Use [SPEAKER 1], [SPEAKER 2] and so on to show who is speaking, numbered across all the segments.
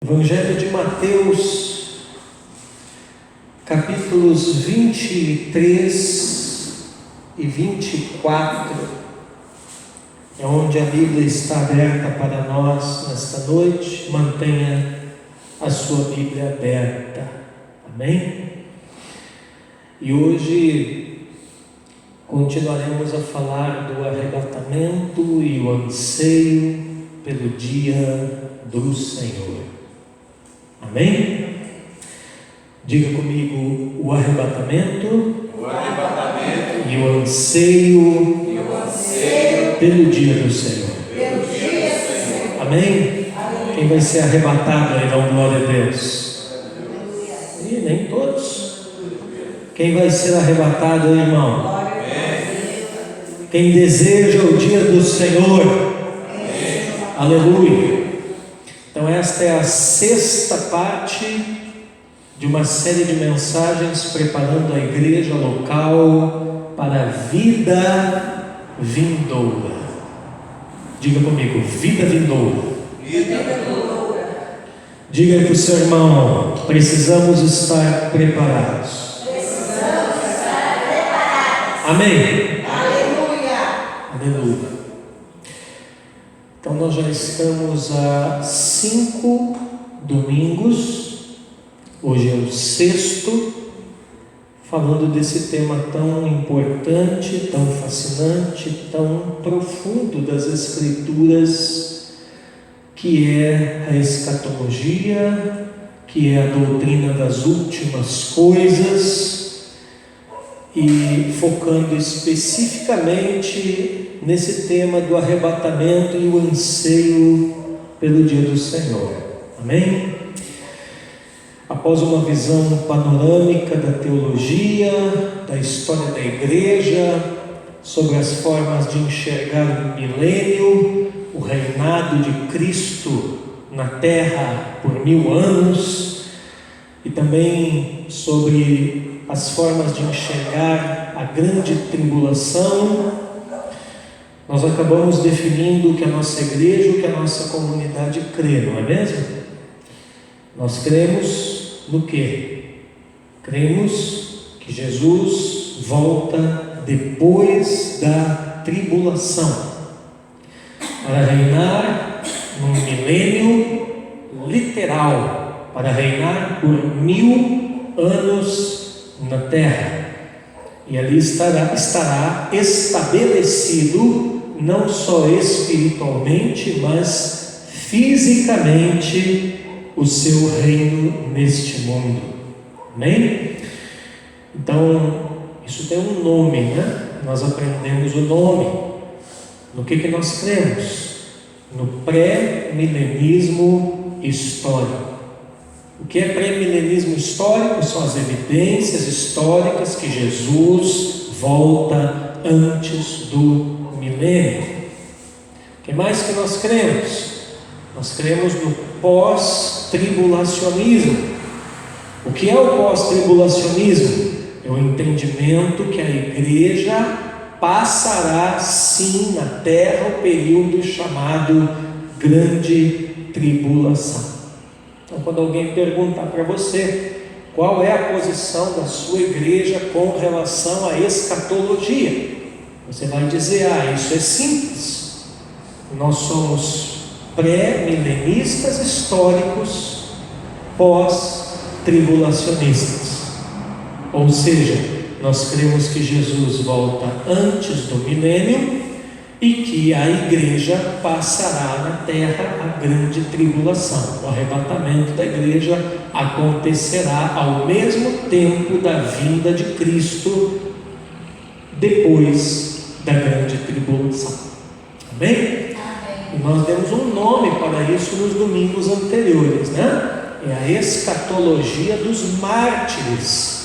[SPEAKER 1] Evangelho de Mateus, capítulos 23 e 24, é onde a Bíblia está aberta para nós nesta noite. Mantenha a sua Bíblia aberta, amém? E hoje continuaremos a falar do arrebatamento e o anseio pelo dia do Senhor. Amém? Diga comigo: o arrebatamento e o anseio pelo dia do Senhor. Amém? Quem vai ser arrebatado aí, dá uma glória a Deus? E nem todos. Quem vai ser arrebatado aí, irmão? Quem deseja o dia do Senhor? Aleluia. Então esta é a sexta parte de uma série de mensagens preparando a igreja local para a vida vindoura. Diga comigo: vida vindoura. Diga para o seu irmão: precisamos estar preparados. Amém? Aleluia. Então nós já estamos há 5 domingos, hoje é o sexto, falando desse tema tão importante, tão fascinante, tão profundo das Escrituras, que é a escatologia, que é a doutrina das últimas coisas, e focando especificamente nesse tema do arrebatamento e o anseio pelo dia do Senhor. Amém? Após uma visão panorâmica da teologia, da história da igreja, sobre as formas de enxergar o milênio, o reinado de Cristo na terra por 1000 anos, e também sobre as formas de enxergar a grande tribulação, nós acabamos definindo o que a nossa igreja, o que a nossa comunidade crê, não é mesmo? Nós cremos no quê? Cremos que Jesus volta depois da tribulação para reinar num milênio literal, para reinar por 1000 anos na terra, e ali estará estabelecido não só espiritualmente, mas fisicamente o seu reino neste mundo. Amém? Então isso tem um nome, né? Nós aprendemos o nome. No que nós cremos? No pré-milenismo histórico. O que é pré-milenismo histórico? São as evidências históricas que Jesus volta antes do milênio. O que mais que nós cremos? Nós cremos no pós-tribulacionismo. O que é o pós-tribulacionismo? É o entendimento que a igreja passará sim na terra o período chamado Grande Tribulação. Então, quando alguém perguntar para você qual é a posição da sua igreja com relação à escatologia, você vai dizer: isso é simples. Nós somos pré-milenistas históricos, pós-tribulacionistas. Ou seja, nós cremos que Jesus volta antes do milênio e que a igreja passará na terra a grande tribulação. O arrebatamento da igreja acontecerá ao mesmo tempo da vinda de Cristo, depois da grande tribulação. Amém? E nós demos um nome para isso nos domingos anteriores, né? É a escatologia dos mártires.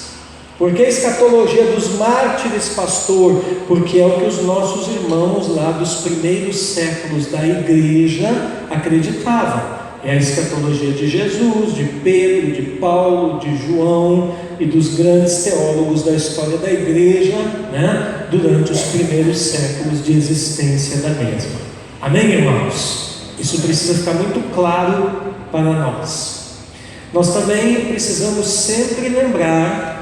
[SPEAKER 1] Por que a escatologia dos mártires, pastor? Porque é o que os nossos irmãos lá dos primeiros séculos da igreja acreditavam. É a escatologia de Jesus, de Pedro, de Paulo, de João e dos grandes teólogos da história da igreja, né? Durante os primeiros séculos de existência da mesma. Amém, irmãos? Isso precisa ficar muito claro para nós. Nós também precisamos sempre lembrar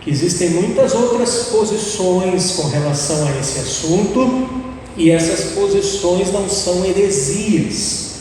[SPEAKER 1] que existem muitas outras posições com relação a esse assunto, e essas posições não são heresias.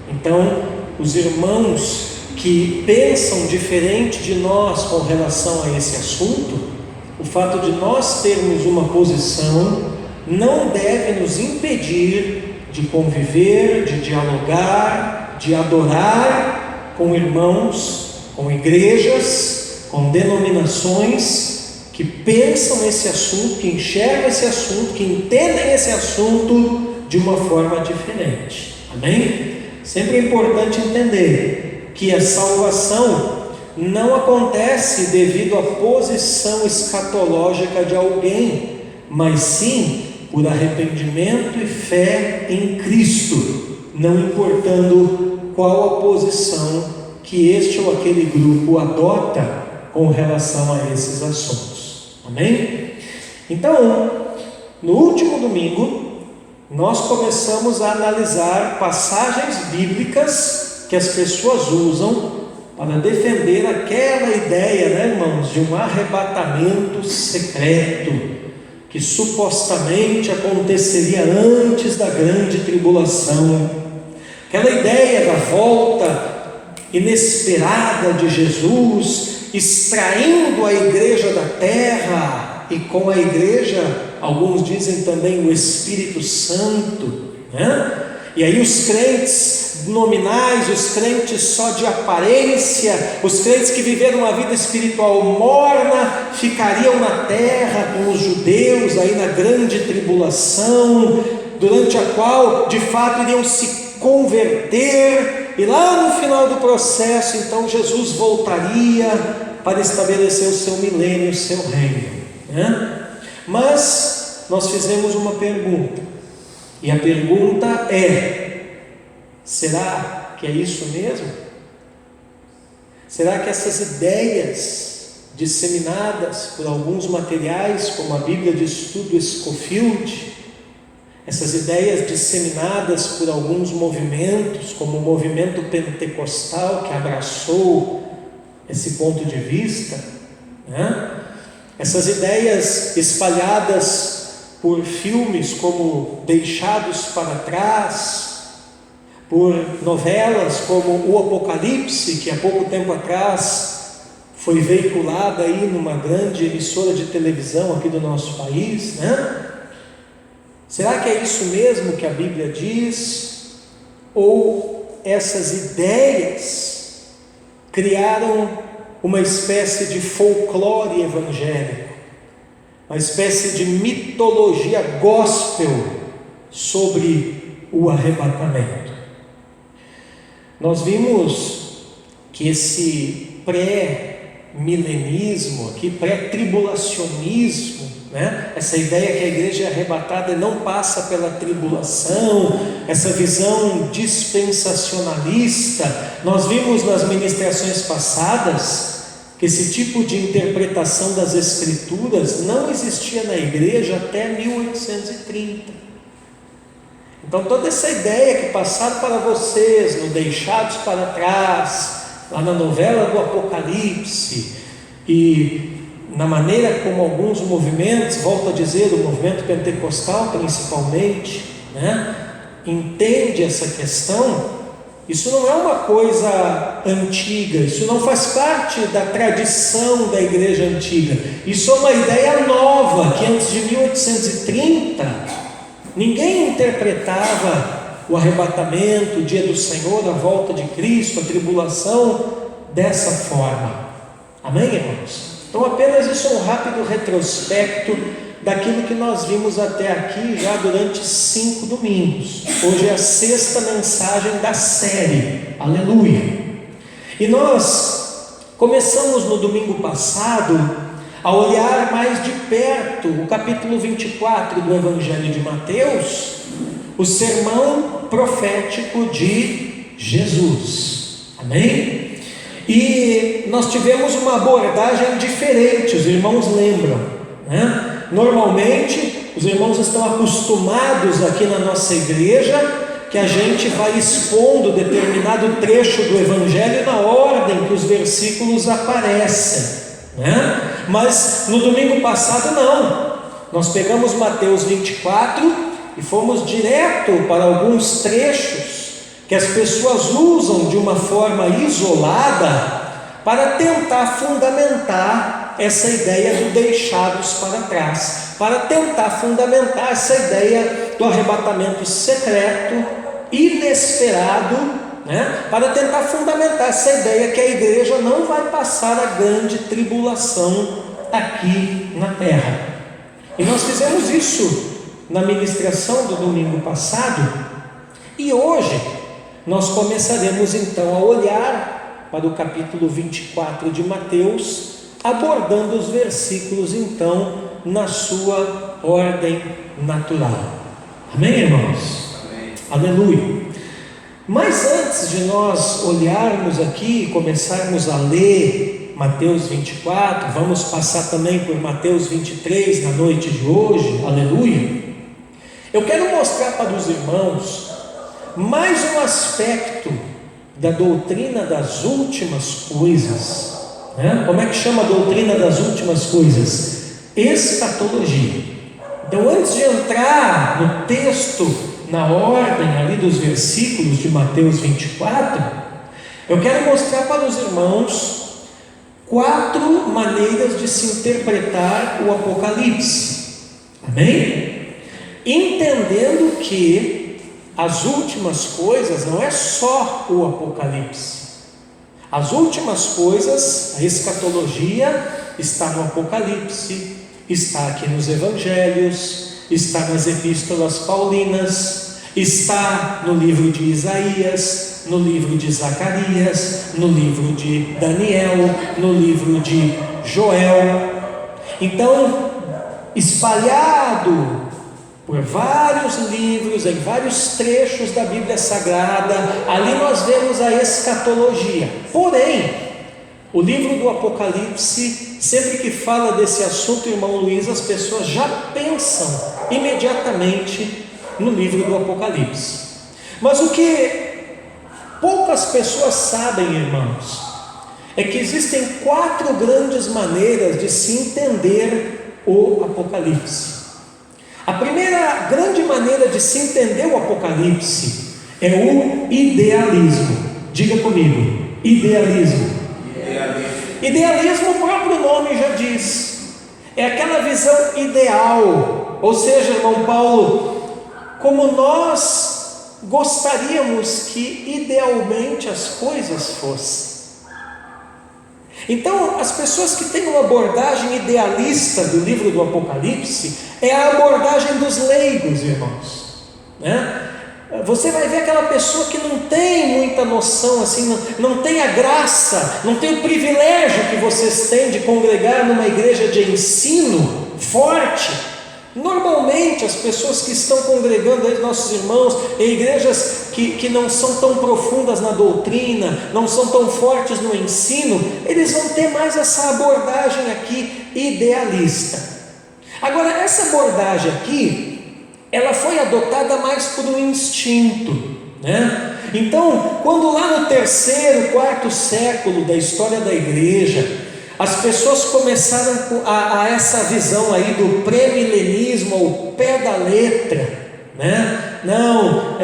[SPEAKER 1] Então, os irmãos que pensam diferente de nós com relação a esse assunto, o fato de nós termos uma posição não deve nos impedir de conviver, de dialogar, de adorar com irmãos, com igrejas, com denominações que pensam nesse assunto, que enxergam esse assunto, que entendem esse assunto de uma forma diferente. Amém? Sempre é importante entender que a salvação não acontece devido à posição escatológica de alguém, mas sim por arrependimento e fé em Cristo, não importando qual a posição que este ou aquele grupo adota com relação a esses assuntos. Amém? Então, no último domingo, nós começamos a analisar passagens bíblicas que as pessoas usam para defender aquela ideia, né, irmãos, de um arrebatamento secreto, que supostamente aconteceria antes da grande tribulação. Aquela ideia da volta inesperada de Jesus, extraindo a igreja da terra, e com a igreja, alguns dizem também o Espírito Santo, né? E aí os crentes nominais, os crentes só de aparência, os crentes que viveram uma vida espiritual morna, ficariam na terra com os judeus aí na grande tribulação, durante a qual de fato iriam se converter, e lá no final do processo então Jesus voltaria para estabelecer o seu milênio, o seu reino, né? Mas nós fizemos uma pergunta, e a pergunta é: será que é isso mesmo? Será que essas ideias disseminadas por alguns materiais, como a Bíblia de Estudo Scofield, essas ideias disseminadas por alguns movimentos, como o movimento pentecostal, que abraçou esse ponto de vista, né? Essas ideias espalhadas por filmes como Deixados para Trás, por novelas como O Apocalipse, que há pouco tempo atrás foi veiculada aí numa grande emissora de televisão aqui do nosso país, né? Será que é isso mesmo que a Bíblia diz? Ou essas ideias criaram uma espécie de folclore evangélico, uma espécie de mitologia gospel sobre o arrebatamento? Nós vimos que esse pré-milenismo, aqui, pré-tribulacionismo, né? Essa ideia que a igreja é arrebatada e não passa pela tribulação, essa visão dispensacionalista, nós vimos nas ministrações passadas que esse tipo de interpretação das Escrituras não existia na igreja até 1830. Então toda essa ideia que passaram para vocês no Deixados para Trás, lá na novela do Apocalipse, e na maneira como alguns movimentos, volto a dizer, o movimento pentecostal principalmente, né, entende essa questão, isso não é uma coisa antiga, isso não faz parte da tradição da igreja antiga, isso é uma ideia nova, que antes de 1830, ninguém interpretava o arrebatamento, o dia do Senhor, a volta de Cristo, a tribulação, dessa forma. Amém, irmãos? Então apenas isso é um rápido retrospecto daquilo que nós vimos até aqui já durante 5 domingos. Hoje é a 6ª mensagem da série, aleluia. E nós começamos no domingo passado a olhar mais de perto o capítulo 24 do Evangelho de Mateus, o sermão profético de Jesus. Amém? E nós tivemos uma abordagem diferente, os irmãos lembram, né? Normalmente, os irmãos estão acostumados aqui na nossa igreja que a gente vai expondo determinado trecho do Evangelho na ordem que os versículos aparecem, né? Mas no domingo passado não, nós pegamos Mateus 24 e fomos direto para alguns trechos que as pessoas usam de uma forma isolada para tentar fundamentar essa ideia do deixados para trás, para tentar fundamentar essa ideia do arrebatamento secreto, inesperado, né? Para tentar fundamentar essa ideia que a igreja não vai passar a grande tribulação aqui na terra. E nós fizemos isso na ministração do domingo passado, e hoje nós começaremos então a olhar para o capítulo 24 de Mateus, abordando os versículos então na sua ordem natural. Amém, irmãos? Amém. Aleluia. Mas antes de nós olharmos aqui e começarmos a ler Mateus 24, vamos passar também por Mateus 23 na noite de hoje, aleluia. Eu quero mostrar para os irmãos mais um aspecto da doutrina das últimas coisas, né? Como é que chama a doutrina das últimas coisas? Escatologia. Então, antes de entrar no texto, na ordem ali dos versículos de Mateus 24, eu quero mostrar para os irmãos 4 maneiras de se interpretar o Apocalipse. Amém? Entendendo que as últimas coisas não é só o Apocalipse. As últimas coisas, a escatologia, está no Apocalipse, está aqui nos Evangelhos, está nas epístolas paulinas, está no livro de Isaías, no livro de Zacarias, no livro de Daniel, no livro de Joel. Então, espalhado por vários livros, em vários trechos da Bíblia Sagrada, ali nós vemos a escatologia. Porém, o livro do Apocalipse, sempre que fala desse assunto, irmão Luiz, as pessoas já pensam imediatamente no livro do Apocalipse. Mas o que poucas pessoas sabem, irmãos, é que existem 4 grandes maneiras de se entender o Apocalipse. A primeira grande maneira de se entender o Apocalipse é o idealismo. Diga comigo, idealismo. Idealismo, o próprio nome já diz, é aquela visão ideal, ou seja, irmão Paulo, como nós gostaríamos que idealmente as coisas fossem. Então, as pessoas que têm uma abordagem idealista do livro do Apocalipse é a abordagem dos leigos, irmãos, né? Você vai ver aquela pessoa que não tem muita noção, assim, não tem a graça, não tem o privilégio que vocês têm de congregar numa igreja de ensino forte. Normalmente as pessoas que estão congregando aí, nossos irmãos, em igrejas que não são tão profundas na doutrina, não são tão fortes no ensino, eles vão ter mais essa abordagem aqui idealista. Agora, essa abordagem aqui, ela foi adotada mais por um instinto, né? Então, quando lá no 3º, 4º século da história da igreja, as pessoas começaram a essa visão aí do pré-milenismo, ao pé da letra, né? Não,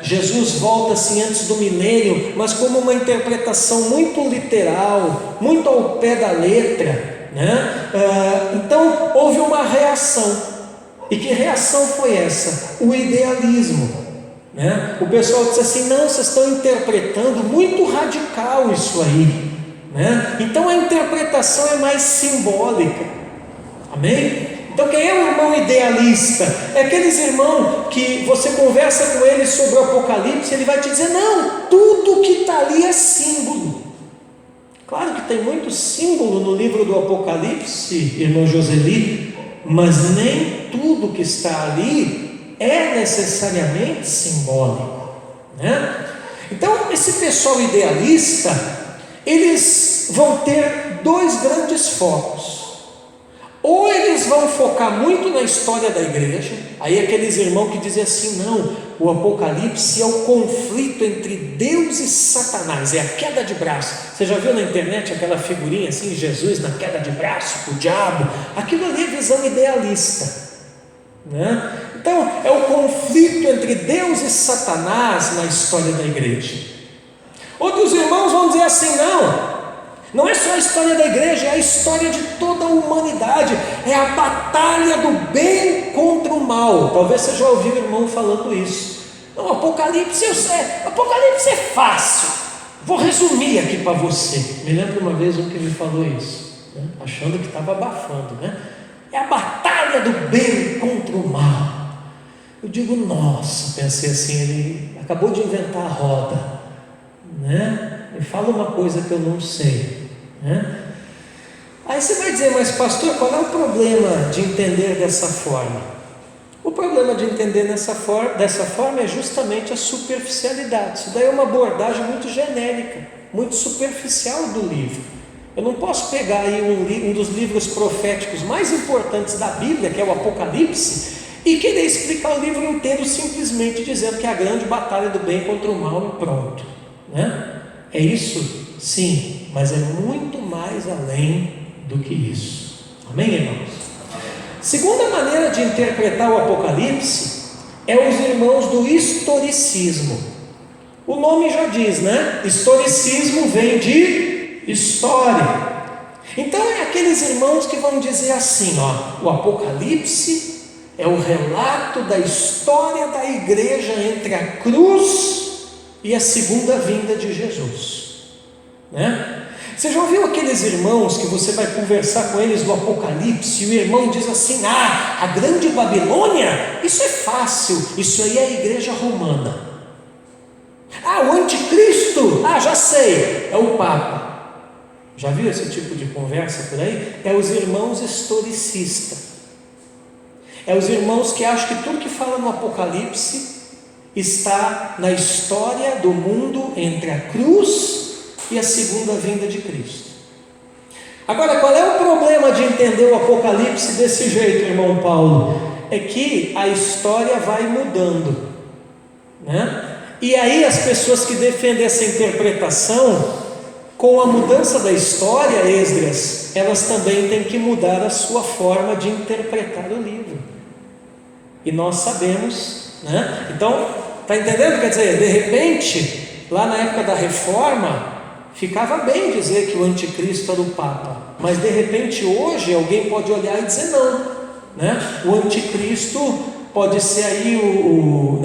[SPEAKER 1] Jesus volta assim antes do milênio, mas como uma interpretação muito literal, muito ao pé da letra, né? Então houve uma reação. E que reação foi essa? O idealismo, né? O pessoal disse assim: não, vocês estão interpretando muito radical isso aí, né? Então a interpretação é mais simbólica. Amém? Então quem é o irmão idealista? É aqueles irmãos que você conversa com ele sobre o Apocalipse, ele vai te dizer: não, tudo que está ali é símbolo. Claro que tem muito símbolo no livro do Apocalipse, irmã Joseli, mas nem tudo que está ali é necessariamente simbólico, né? Então esse pessoal idealista, eles vão ter 2 grandes focos: Ou eles vão focar muito na história da igreja, aí aqueles irmãos que dizem assim, não, o Apocalipse é o conflito entre Deus e Satanás, é a queda de braço. Você já viu na internet aquela figurinha assim, Jesus na queda de braço com o diabo? Aquilo ali é visão idealista, né? Então é o conflito entre Deus e Satanás na história da igreja. Outros irmãos vão dizer assim, não é só a história da igreja, é a história de toda a humanidade, é a batalha do bem contra o mal. Talvez você já ouviu o irmão falando isso. Não, Apocalipse é fácil, vou resumir aqui para você. Me lembro uma vez um que me falou isso, né? Achando que estava abafando, né? É a batalha do bem contra o mal. Eu digo, nossa, pensei assim, ele acabou de inventar a roda, né? Me fala uma coisa que eu não sei, né? Aí você vai dizer, mas pastor, qual é o problema de entender dessa forma? O problema de entender dessa forma é justamente a superficialidade. Isso daí é uma abordagem muito genérica, muito superficial do livro. Eu não posso pegar aí um dos livros proféticos mais importantes da Bíblia, que é o Apocalipse, e querer explicar o livro inteiro simplesmente dizendo que é a grande batalha do bem contra o mal e pronto, né? É isso? Sim, mas é muito mais além do que isso. Amém, irmãos? Segunda maneira de interpretar o Apocalipse é os irmãos do historicismo. O nome já diz, né? Historicismo vem de história. Então é aqueles irmãos que vão dizer assim, o Apocalipse é o relato da história da igreja entre a cruz e a segunda vinda de Jesus, né? Você já ouviu aqueles irmãos que você vai conversar com eles do Apocalipse e o irmão diz assim, a grande Babilônia, isso é fácil, isso aí é a igreja romana. O anticristo, já sei, é o Papa. Já viu esse tipo de conversa por aí? É os irmãos historicistas. É os irmãos que acham que tudo que fala no Apocalipse está na história do mundo entre a cruz e a segunda vinda de Cristo. Agora, qual é o problema de entender o Apocalipse desse jeito, irmão Paulo? É que a história vai mudando, né? E aí as pessoas que defendem essa interpretação, com a mudança da história, Esdras, elas também têm que mudar a sua forma de interpretar o livro. E nós sabemos, né? Então, está entendendo? Quer dizer, de repente, lá na época da Reforma, ficava bem dizer que o anticristo era o Papa, mas de repente hoje alguém pode olhar e dizer não, né? O anticristo pode ser aí o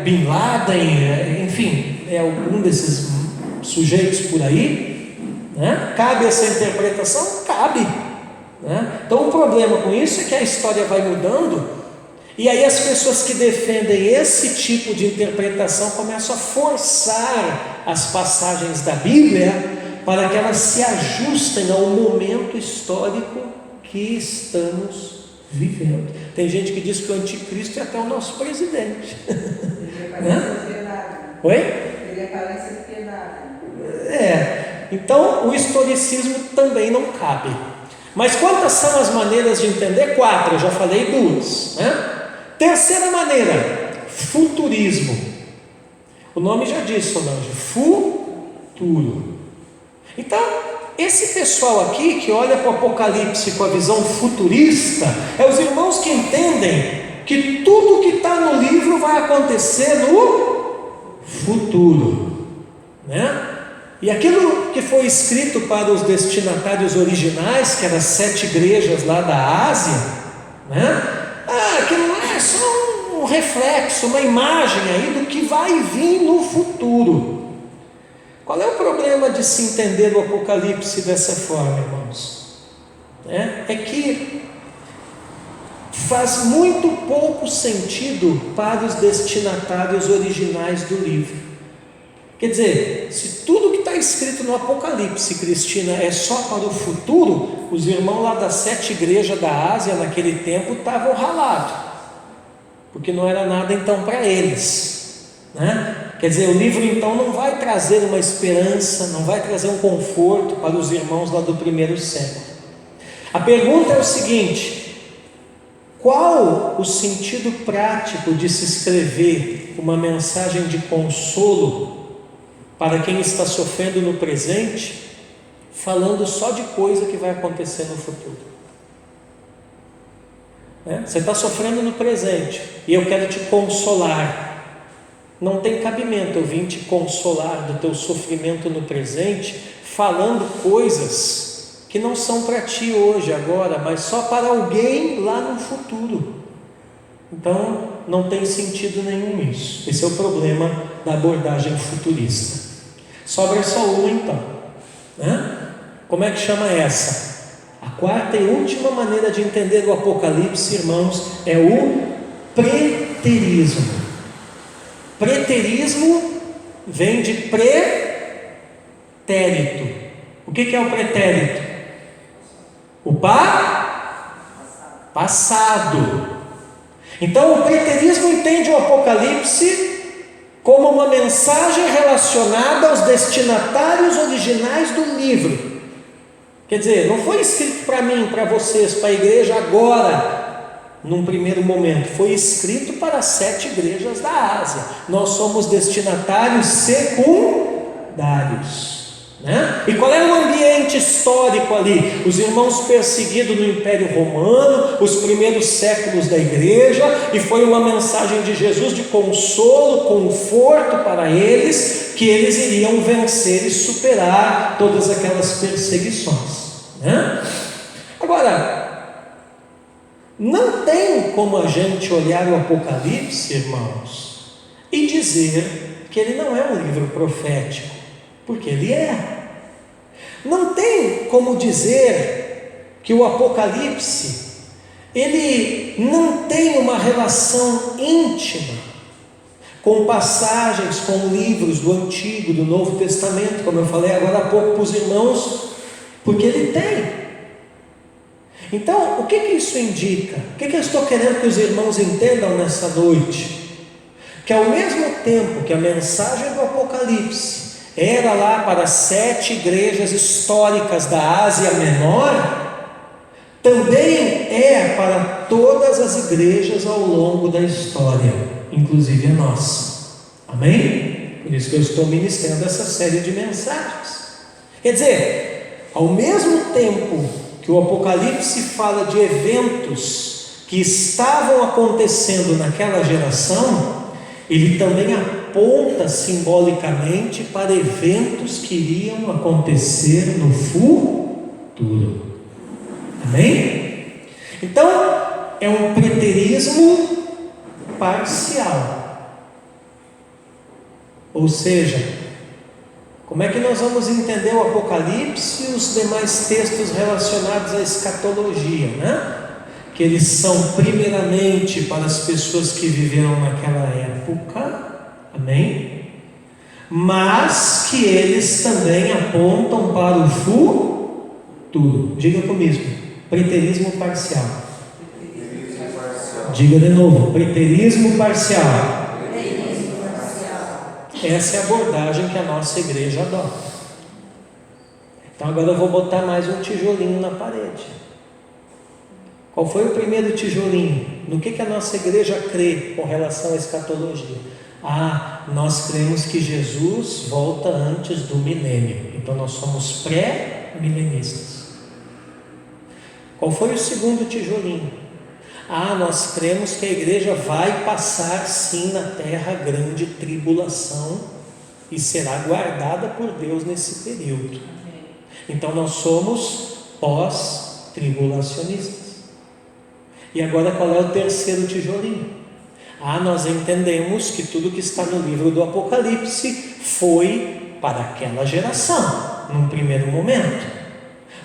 [SPEAKER 1] Bin Laden, enfim, é algum desses sujeitos por aí, né? Cabe essa interpretação? Cabe, né? Então o problema com isso é que a história vai mudando, e aí as pessoas que defendem esse tipo de interpretação começam a forçar as passagens da Bíblia para que elas se ajustem ao momento histórico que estamos vivendo. Tem gente que diz que o anticristo é até o nosso presidente.
[SPEAKER 2] Ele aparece piedade.
[SPEAKER 1] Oi?
[SPEAKER 2] Ele aparece piedade.
[SPEAKER 1] Então o historicismo também não cabe. Mas quantas são as maneiras de entender? 4, eu já falei 2, né? Terceira maneira, futurismo. O nome já diz, Solange, futuro. Então, esse pessoal aqui que olha para o Apocalipse com a visão futurista, é os irmãos que entendem que tudo que está no livro vai acontecer no futuro, né? E aquilo que foi escrito para os destinatários originais, que eram as 7 igrejas lá da Ásia, né? Aquilo lá é só um reflexo, uma imagem aí do que vai vir no futuro. Qual é o problema de se entender o Apocalipse dessa forma, irmãos? É que faz muito pouco sentido para os destinatários originais do livro. Quer dizer, se tudo que está escrito no Apocalipse, Cristina, é só para o futuro, os irmãos lá das 7 igrejas da Ásia naquele tempo estavam ralados, porque não era nada então para eles, né? Quer dizer, o livro então não vai trazer uma esperança, não vai trazer um conforto para os irmãos lá do primeiro século. A pergunta é o seguinte: qual o sentido prático de se escrever uma mensagem de consolo para quem está sofrendo no presente, falando só de coisa que vai acontecer no futuro? Você está sofrendo no presente e eu quero te consolar. Não tem cabimento eu vim te consolar do teu sofrimento no presente, falando coisas que não são para ti hoje, agora, mas só para alguém lá no futuro. Então, não tem sentido nenhum isso. Esse é o problema da abordagem futurista. Sobra só uma então, Como é que chama essa? A quarta e última maneira de entender o Apocalipse, irmãos, é o preterismo. Preterismo vem de pretérito. O que é o pretérito? O passado. Então o preterismo entende o Apocalipse como uma mensagem relacionada aos destinatários originais do livro. Quer dizer, não foi escrito para mim, para vocês, para a igreja agora, num primeiro momento. Foi escrito para 7 igrejas da Ásia. Nós somos destinatários secundários. E qual era o ambiente histórico ali? Os irmãos perseguidos no Império Romano, os primeiros séculos da igreja, e foi uma mensagem de Jesus de consolo, conforto para eles, que eles iriam vencer e superar todas aquelas perseguições. Agora, não tem como a gente olhar o Apocalipse, irmãos, e dizer que ele não é um livro profético, porque ele é. Não tem como dizer que o Apocalipse ele não tem uma relação íntima com passagens, com livros do Antigo, do Novo Testamento, como eu falei agora há pouco para os irmãos, porque ele tem. Então, o que isso indica? O que eu estou querendo que os irmãos entendam nessa noite? Que ao mesmo tempo que a mensagem do Apocalipse era lá para 7 igrejas históricas da Ásia Menor, também é para todas as igrejas ao longo da história, inclusive a nossa. Amém? Por isso que eu estou ministrando essa série de mensagens. Quer dizer, ao mesmo tempo que o Apocalipse fala de eventos que estavam acontecendo naquela geração, ele também aponta simbolicamente para eventos que iriam acontecer no futuro. Amém? Então, é um preterismo parcial. Ou seja, como é que nós vamos entender o Apocalipse e os demais textos relacionados à escatologia, Que eles são primeiramente para as pessoas que viveram naquela época, amém? Mas que eles também apontam para o futuro. Diga comigo, preterismo parcial. Diga de novo, preterismo parcial. Essa é a abordagem que a nossa igreja adota. Então agora eu vou botar mais um tijolinho na parede. Qual foi o primeiro tijolinho? No que a nossa igreja crê com relação à escatologia? Nós cremos que Jesus volta antes do milênio. Então nós somos pré-milenistas. Qual foi o segundo tijolinho? Nós cremos que a igreja vai passar sim na terra grande tribulação e será guardada por Deus nesse período. Então nós somos pós-tribulacionistas. E agora qual é o terceiro tijolinho? Nós entendemos que tudo que está no livro do Apocalipse foi para aquela geração, num primeiro momento,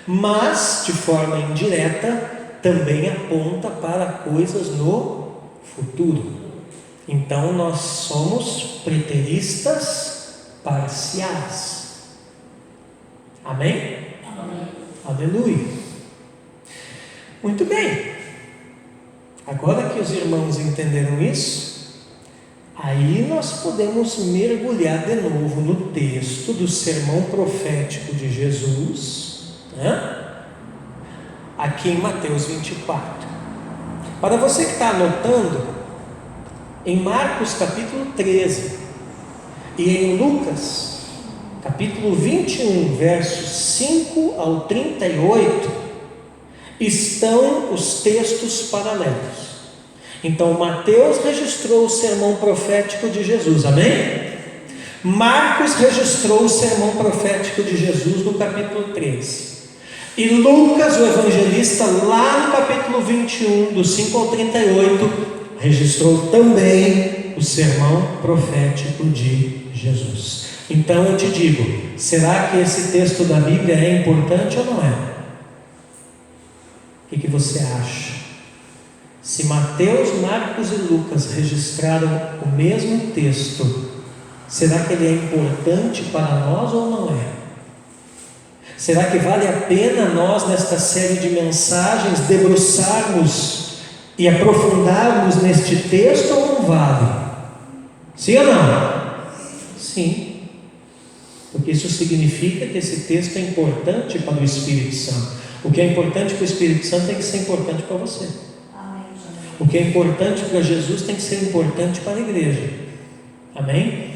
[SPEAKER 1] mas de forma indireta também aponta para coisas no futuro. Então nós somos preteristas parciais. Amém? Amém. Aleluia. Muito bem. Agora que os irmãos entenderam isso, aí nós podemos mergulhar de novo no texto do sermão profético de Jesus, aqui em Mateus 24. Para você que está anotando, em Marcos capítulo 13 e em Lucas capítulo 21, versos 5 ao 38, estão os textos paralelos. Então Mateus registrou o sermão profético de Jesus, amém? Marcos registrou o sermão profético de Jesus no capítulo 13. E Lucas, o evangelista, lá no capítulo 21, do 5 ao 38, registrou também o sermão profético de Jesus. Então eu te digo, será que esse texto da Bíblia é importante ou não é? O que você acha? Se Mateus, Marcos e Lucas registraram o mesmo texto, será que ele é importante para nós ou não é? Será que vale a pena nós, nesta série de mensagens, debruçarmos e aprofundarmos neste texto ou não vale? Sim ou não? Sim. Porque isso significa que esse texto é importante para o Espírito Santo. O que é importante para o Espírito Santo tem que ser importante para você. O que é importante para Jesus tem que ser importante para a igreja. Amém?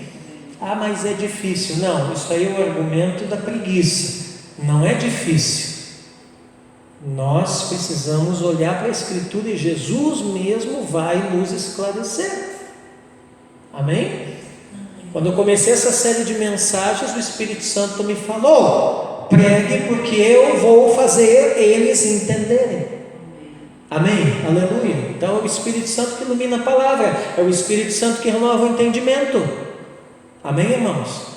[SPEAKER 1] Ah, mas é difícil. Não, isso aí é o argumento da preguiça. Não é difícil. Nós precisamos olhar para a Escritura e Jesus mesmo vai nos esclarecer. Amém? Quando eu comecei essa série de mensagens, o Espírito Santo me falou: pregue, porque eu vou fazer eles entenderem. Amém? Aleluia. Então é o Espírito Santo que ilumina a palavra, é o Espírito Santo que renova o entendimento. Amém, irmãos?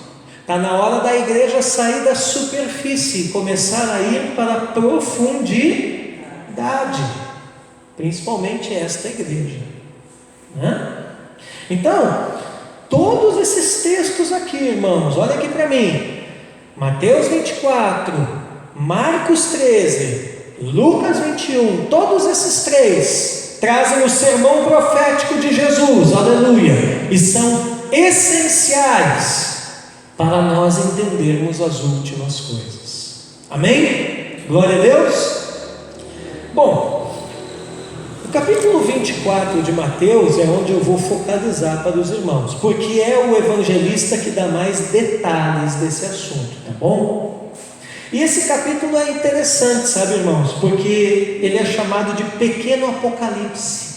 [SPEAKER 1] Está na hora da igreja sair da superfície e começar a ir para a profundidade, principalmente esta igreja, né? Então, todos esses textos aqui, irmãos, olha aqui para mim: Mateus 24, Marcos 13, Lucas 21, todos esses três trazem o sermão profético de Jesus, aleluia, e são essenciais para nós entendermos as últimas coisas. Amém? Glória a Deus. Bom, o capítulo 24 de Mateus é onde eu vou focalizar para os irmãos, porque é o evangelista que dá mais detalhes desse assunto, tá bom? E esse capítulo é interessante, sabe, irmãos, porque ele é chamado de pequeno Apocalipse.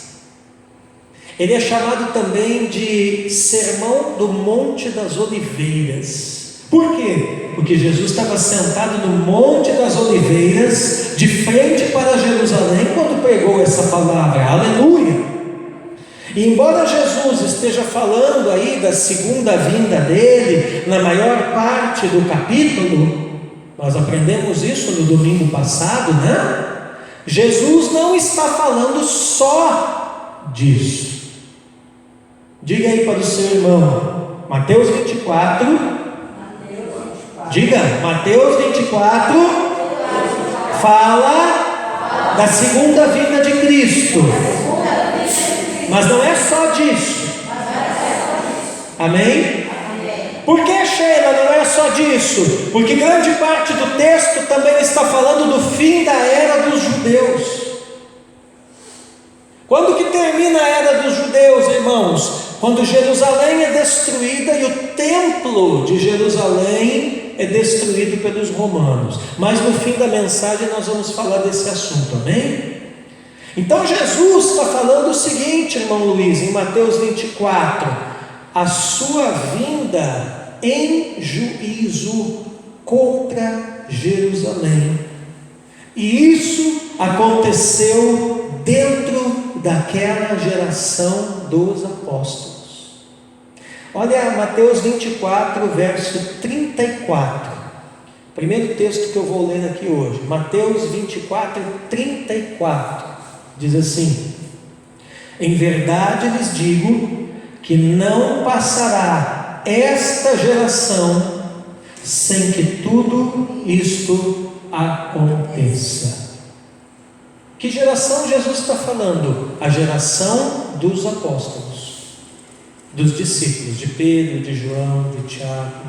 [SPEAKER 1] Ele é chamado também de Sermão do Monte das Oliveiras. Por quê? Porque Jesus estava sentado no Monte das Oliveiras, de frente para Jerusalém, quando pregou essa palavra, aleluia. E embora Jesus esteja falando aí da segunda vinda dele, na maior parte do capítulo, nós aprendemos isso no domingo passado, né? Jesus não está falando só disso. Diga aí para o seu irmão, Mateus 24, diga, Mateus 24 fala da segunda vinda de Cristo, mas não é só disso. Amém? Por que, Sheila, não é só disso? Porque grande parte do texto também está falando do fim da era dos judeus. Quando que termina a era dos judeus, irmãos? Quando Jerusalém é destruída e o templo de Jerusalém é destruído pelos romanos. Mas no fim da mensagem nós vamos falar desse assunto, amém? Então Jesus está falando o seguinte, irmão Luiz, em Mateus 24: a sua vinda em juízo contra Jerusalém. E isso aconteceu dentro daquela geração dos apóstolos. Olha Mateus 24, verso 34. Primeiro texto que eu vou ler aqui hoje. Mateus 24, 34. Diz assim: em verdade lhes digo que não passará esta geração sem que tudo isto aconteça. Que geração Jesus está falando? A geração dos apóstolos, dos discípulos, de Pedro, de João, de Tiago.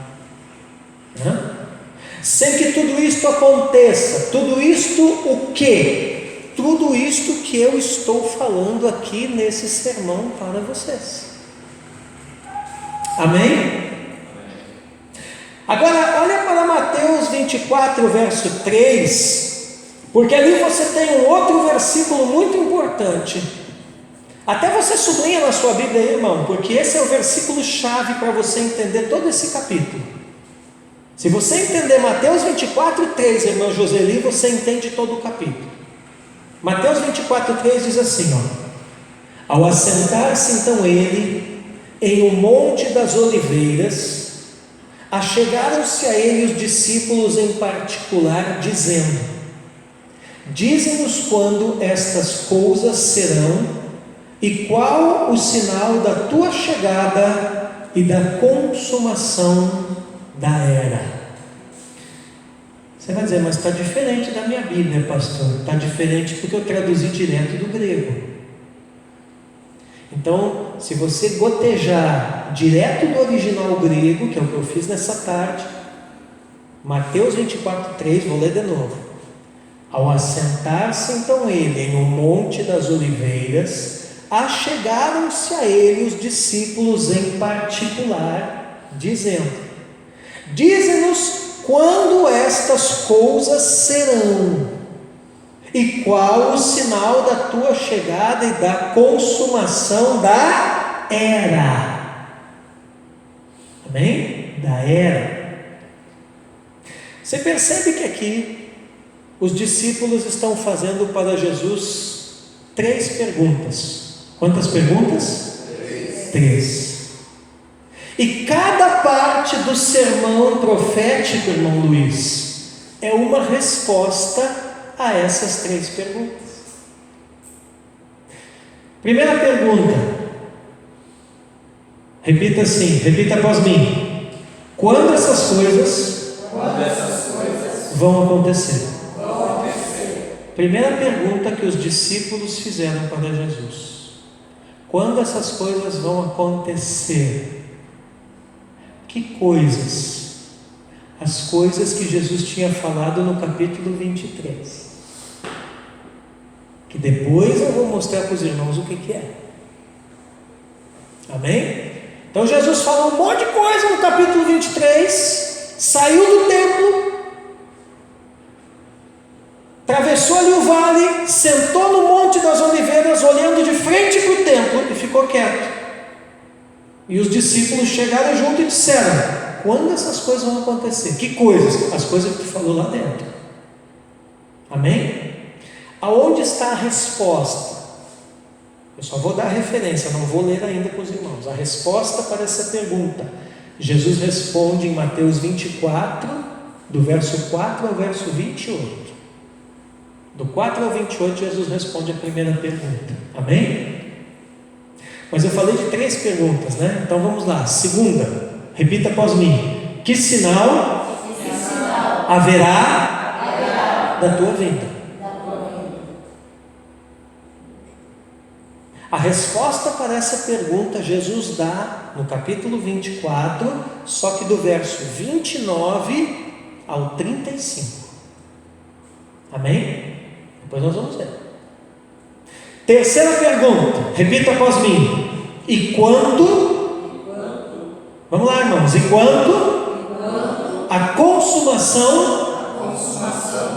[SPEAKER 1] Sem que tudo isto aconteça. Tudo isto o quê? Tudo isto que eu estou falando aqui nesse sermão para vocês. Amém? Agora, olha para Mateus 24, verso 3, porque ali você tem um outro versículo muito importante. Até você sublinha na sua Bíblia aí, irmão, porque esse é o versículo chave para você entender todo esse capítulo. Se você entender Mateus 24, 3, irmã Joseli, você entende todo o capítulo. Mateus 24, 3 diz assim, ó: ao assentar-se então ele em um monte das oliveiras, achegaram-se a ele os discípulos em particular, dizendo: dize-nos quando estas coisas serão, e qual o sinal da tua chegada e da consumação da era. Você vai dizer, mas está diferente da minha Bíblia, pastor. Está diferente porque eu traduzi direto do grego. Então, se você gotejar direto do original grego, que é o que eu fiz nessa tarde, Mateus 24, 3, vou ler de novo. Ao assentar-se então ele em um monte das oliveiras, achegaram-se a ele os discípulos em particular, dizendo: dize-nos quando estas coisas serão, e qual o sinal da tua chegada e da consumação da era. Amém? Da era. Você percebe que aqui os discípulos estão fazendo para Jesus 3 perguntas. Quantas perguntas? 3. E cada parte do sermão profético, irmão Luiz, é uma resposta a essas 3 perguntas. Primeira pergunta, repita assim, repita após mim: quando essas coisas vão acontecer? Primeira pergunta que os discípulos fizeram para Jesus: quando essas coisas vão acontecer? Que coisas? As coisas que Jesus tinha falado no capítulo 23, que depois eu vou mostrar para os irmãos o que é. Amém? Então Jesus falou um monte de coisa no capítulo 23, saiu do templo, atravessou ali o vale, sentou no monte das oliveiras, olhando de frente para o templo, e ficou quieto. E os discípulos chegaram junto e disseram: quando essas coisas vão acontecer? Que coisas? As coisas que tu falou lá dentro. Amém? Aonde está a resposta? Eu só vou dar a referência, não vou ler ainda para os irmãos. A resposta para essa pergunta, Jesus responde em Mateus 24, do verso 4 ao verso 28. Do 4 ao 28, Jesus responde a primeira pergunta. Amém? Mas eu falei de 3 perguntas, né? Então vamos lá. Segunda, repita após mim: que sinal haverá da tua vinda? A resposta para essa pergunta Jesus dá no capítulo 24, só que do verso 29 ao 35. Amém? Depois nós vamos ver. Terceira pergunta, repita após mim: e quando? Vamos lá, irmãos. E quando? A consumação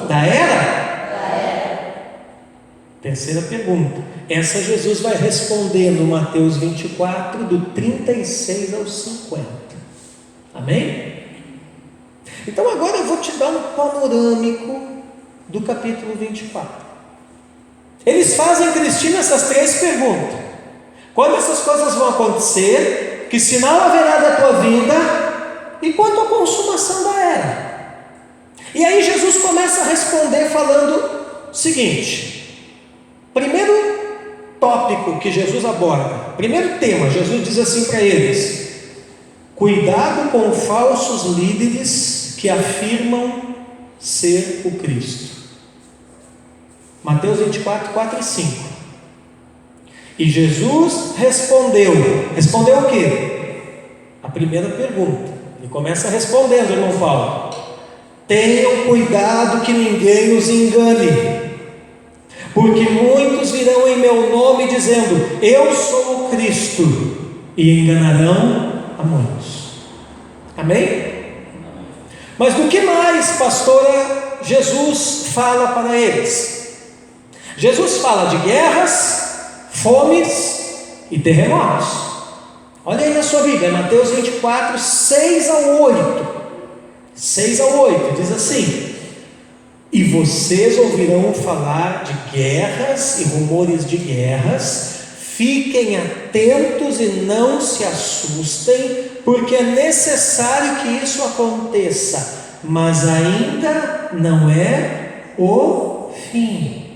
[SPEAKER 1] da era? Terceira pergunta. Essa Jesus vai responder no Mateus 24, do 36 ao 50. Amém? Então agora eu vou te dar um panorâmico do capítulo 24. Eles fazem, Cristina, essas 3 perguntas: quando essas coisas vão acontecer? Que sinal haverá da tua vinda? E quanto à consumação da era? E aí Jesus começa a responder falando o seguinte: primeiro tópico que Jesus aborda, primeiro tema, Jesus diz assim para eles: cuidado com falsos líderes que afirmam ser o Cristo. Mateus 24, 4 e 5. E Jesus respondeu o quê? A primeira pergunta. Ele começa respondendo, irmão Paulo: tenham cuidado que ninguém os engane, porque muitos virão em meu nome dizendo: eu sou o Cristo, e enganarão a muitos. Amém? Mas do que mais, pastora, Jesus fala para eles? Jesus fala de guerras, fomes e terremotos. Olha aí na sua Bíblia, Mateus 24, 6 ao 8. 6 ao 8, diz assim: e vocês ouvirão falar de guerras e rumores de guerras. Fiquem atentos e não se assustem, porque é necessário que isso aconteça, mas ainda não é o fim.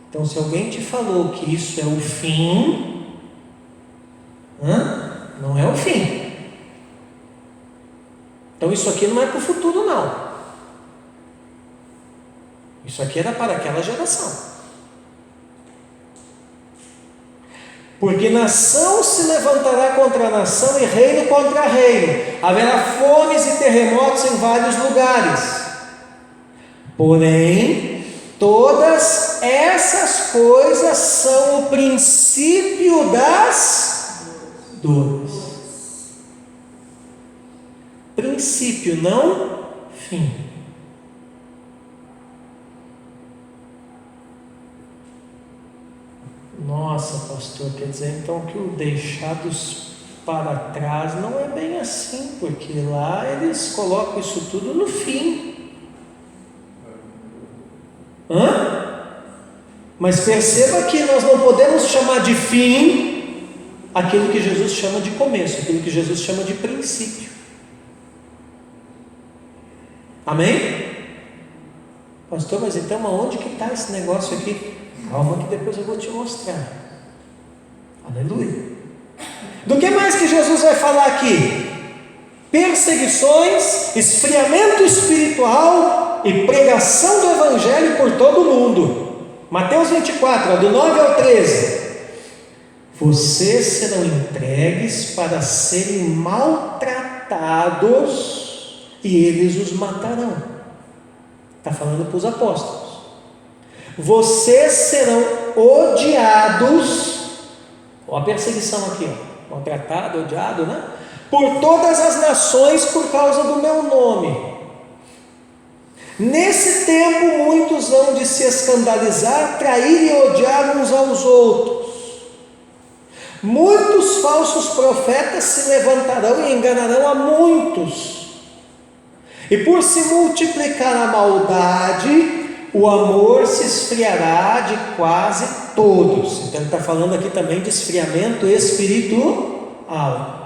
[SPEAKER 1] Então, se alguém te falou que isso é o fim, não é o fim. Então, isso aqui não é para o futuro, não. Isso aqui era para aquela geração. Porque nação se levantará contra nação e reino contra reino. Haverá fomes e terremotos em vários lugares. Porém, todas essas coisas são o princípio das dores. Princípio, não fim. Nossa, pastor, quer dizer então que o deixados para trás não é bem assim, porque lá eles colocam isso tudo no fim. Mas perceba que nós não podemos chamar de fim aquilo que Jesus chama de começo, aquilo que Jesus chama de princípio. Amém? Pastor, mas então aonde que está esse negócio aqui? Calma que depois eu vou te mostrar. Aleluia. Do que mais que Jesus vai falar aqui? Perseguições, esfriamento espiritual e pregação do Evangelho por todo o mundo. Mateus 24, do 9 ao 13. Vocês serão entregues para serem maltratados e eles os matarão. Está falando para os apóstolos. Vocês serão odiados. Olha a perseguição aqui, maltratado, odiado, né? Por todas as nações por causa do meu nome. Nesse tempo muitos hão de se escandalizar, trair e odiar uns aos outros. Muitos falsos profetas se levantarão e enganarão a muitos. E por se multiplicar a maldade, o amor se esfriará de quase todos. Então ele está falando aqui também de esfriamento espiritual.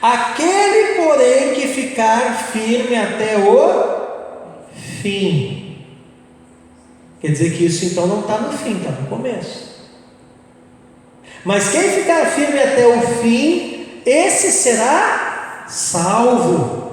[SPEAKER 1] Aquele, porém, que ficar firme até o fim. Quer dizer que isso então não está no fim, está no começo. Mas quem ficar firme até o fim, esse será salvo.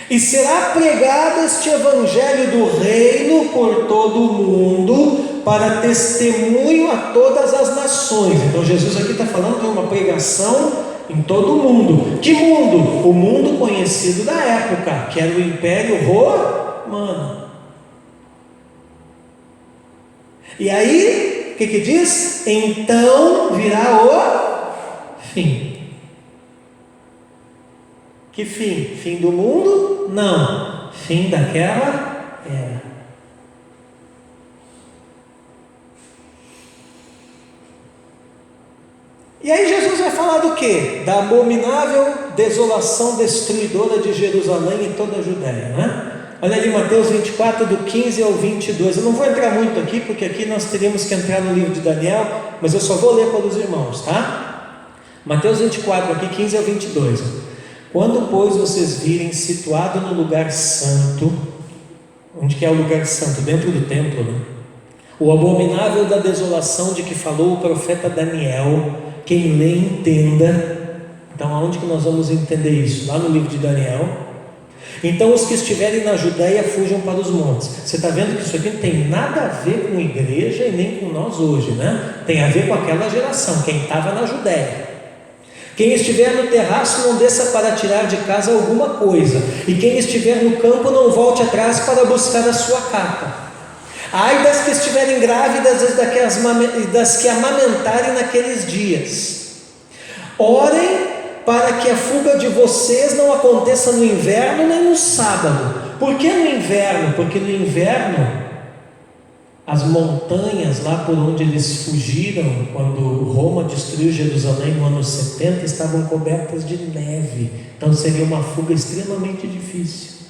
[SPEAKER 1] E será pregado este evangelho do reino por todo o mundo, para testemunho a todas as nações. Então Jesus aqui está falando de uma pregação em todo o mundo. Que mundo? O mundo conhecido da época, que era o Império Romano. E aí, o que diz? Então virá o fim. Que fim? Fim do mundo? Não. Fim daquela era. E aí Jesus vai falar do quê? Da abominável desolação destruidora de Jerusalém e toda a Judéia, né? Olha ali Mateus 24, do 15 ao 22. Eu não vou entrar muito aqui, porque aqui nós teríamos que entrar no livro de Daniel, mas eu só vou ler para os irmãos, tá? Mateus 24, aqui 15 ao 22. Quando, pois, vocês virem situado no lugar santo, onde que é o lugar santo? Dentro do templo, né? O abominável da desolação de que falou o profeta Daniel, quem lê entenda. Então aonde que nós vamos entender isso? Lá no livro de Daniel. Então os que estiverem na Judéia fujam para os montes. Você está vendo que isso aqui não tem nada a ver com igreja e nem com nós hoje, né? Tem a ver com aquela geração, quem estava na Judéia. Quem estiver no terraço não desça para tirar de casa alguma coisa, e quem estiver no campo não volte atrás para buscar a sua capa. Ai das que estiverem grávidas e das que amamentarem naqueles dias. Orem para que a fuga de vocês não aconteça no inverno nem no sábado. Por que no inverno? Porque no inverno as montanhas lá por onde eles fugiram, quando Roma destruiu Jerusalém no ano 70, estavam cobertas de neve. Então seria uma fuga extremamente difícil.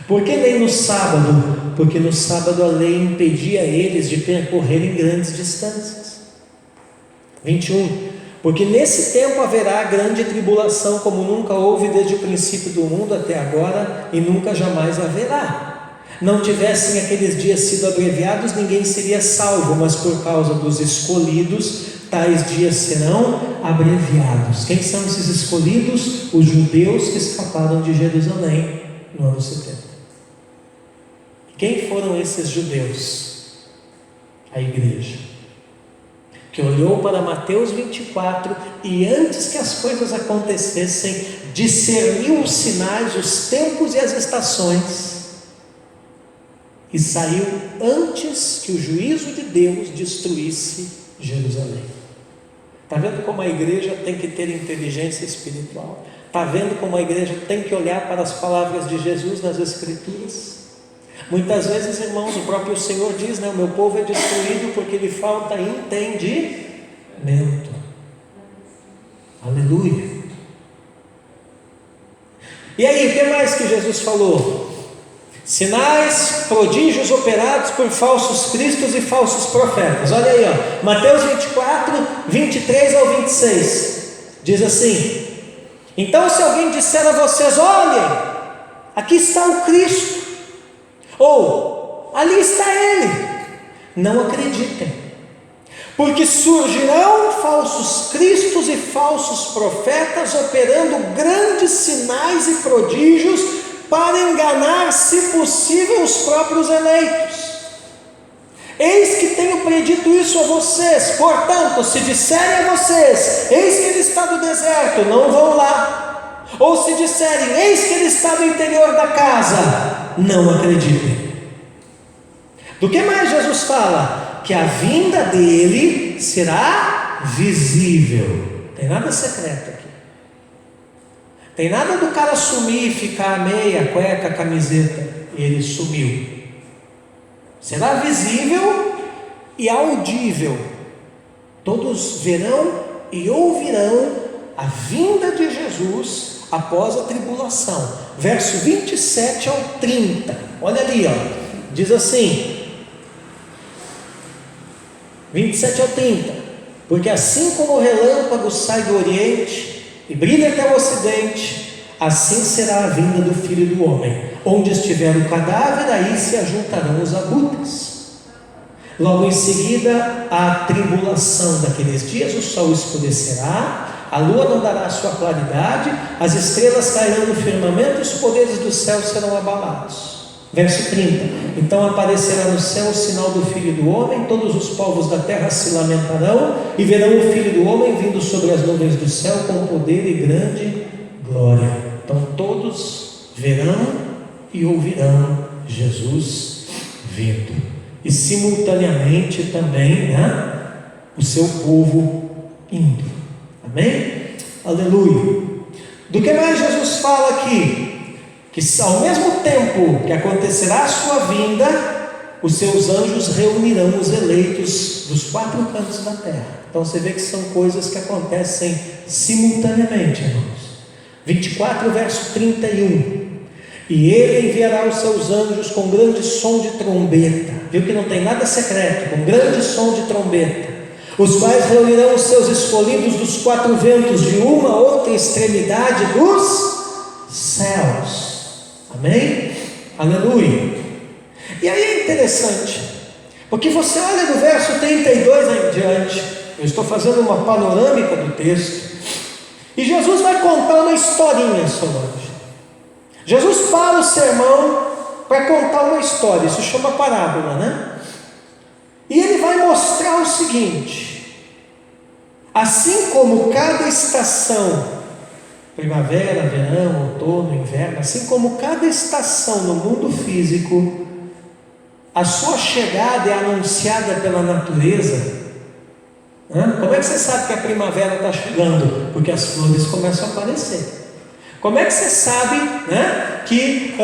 [SPEAKER 1] Por que nem no sábado? Porque no sábado a lei impedia eles de percorrerem grandes distâncias. 21. Porque nesse tempo haverá grande tribulação, como nunca houve desde o princípio do mundo até agora, e nunca jamais haverá. Não tivessem aqueles dias sido abreviados, ninguém seria salvo, mas por causa dos escolhidos, tais dias serão abreviados. Quem são esses escolhidos? Os judeus que escaparam de Jerusalém no ano 70. Quem foram esses judeus? A igreja, que olhou para Mateus 24 e antes que as coisas acontecessem, discerniu os sinais, os tempos e as estações, e saiu antes que o juízo de Deus destruísse Jerusalém. Está vendo como a igreja tem que ter inteligência espiritual? Está vendo como a igreja tem que olhar para as palavras de Jesus nas Escrituras? Muitas vezes, irmãos, o próprio Senhor diz, né, o meu povo é destruído porque lhe falta entendimento. Aleluia. E aí, o que mais que Jesus falou? Sinais, prodígios operados por falsos cristos e falsos profetas. Olha aí, ó, Mateus 24, 23 ao 26. Diz assim: então se alguém disser a vocês, olhem, aqui está o Cristo, ou ali está ele, não acreditem, porque surgirão falsos cristos e falsos profetas operando grandes sinais e prodígios para enganar, se possível, os próprios eleitos. Eis que tenho predito isso a vocês. Portanto, se disserem a vocês, eis que ele está no deserto, não vão lá. Ou se disserem, eis que ele está no interior da casa, não acreditem. Do que mais Jesus fala? Que a vinda dele será visível. Tem nada secreto aqui. Tem nada do cara sumir e ficar meia, cueca, camiseta. Ele sumiu. Será visível e audível. Todos verão e ouvirão a vinda de Jesus após a tribulação. Verso 27 ao 30. Olha ali, ó. Diz assim, 27 ao 30. Porque assim como o relâmpago sai do oriente e brilha até o ocidente, assim será a vinda do Filho do Homem. Onde estiver o cadáver, aí se ajuntarão os abutres. Logo em seguida, a tribulação daqueles dias, o sol escurecerá, a lua não dará sua claridade, as estrelas cairão no firmamento e os poderes do céu serão abalados. Verso 30. Então aparecerá no céu o sinal do Filho do Homem, todos os povos da terra se lamentarão e verão o Filho do Homem vindo sobre as nuvens do céu com poder e grande glória. Então todos verão e ouvirão Jesus vindo, e simultaneamente também, né, o seu povo indo. Amém? Aleluia. Do que mais Jesus fala aqui? Que ao mesmo tempo que acontecerá a sua vinda, os seus anjos reunirão os eleitos dos quatro cantos da terra. Então você vê que são coisas que acontecem simultaneamente, irmãos. 24 verso 31. E ele enviará os seus anjos com grande som de trombeta. Viu que não tem nada secreto, com grande som de trombeta, os quais reunirão os seus escolhidos dos quatro ventos, de uma a outra extremidade dos céus. Amém? Aleluia. E aí é interessante, porque você olha do verso 32 em diante, eu estou fazendo uma panorâmica do texto, e Jesus vai contar uma historinha sobre hoje. Jesus para o sermão para contar uma história, isso chama parábola, né? E ele vai mostrar o seguinte: Assim como cada estação, primavera, verão, outono, inverno, assim como cada estação no mundo físico, a sua chegada é anunciada pela natureza. Como é que você sabe que a primavera está chegando? Porque as flores começam a aparecer. Como é que você sabe, que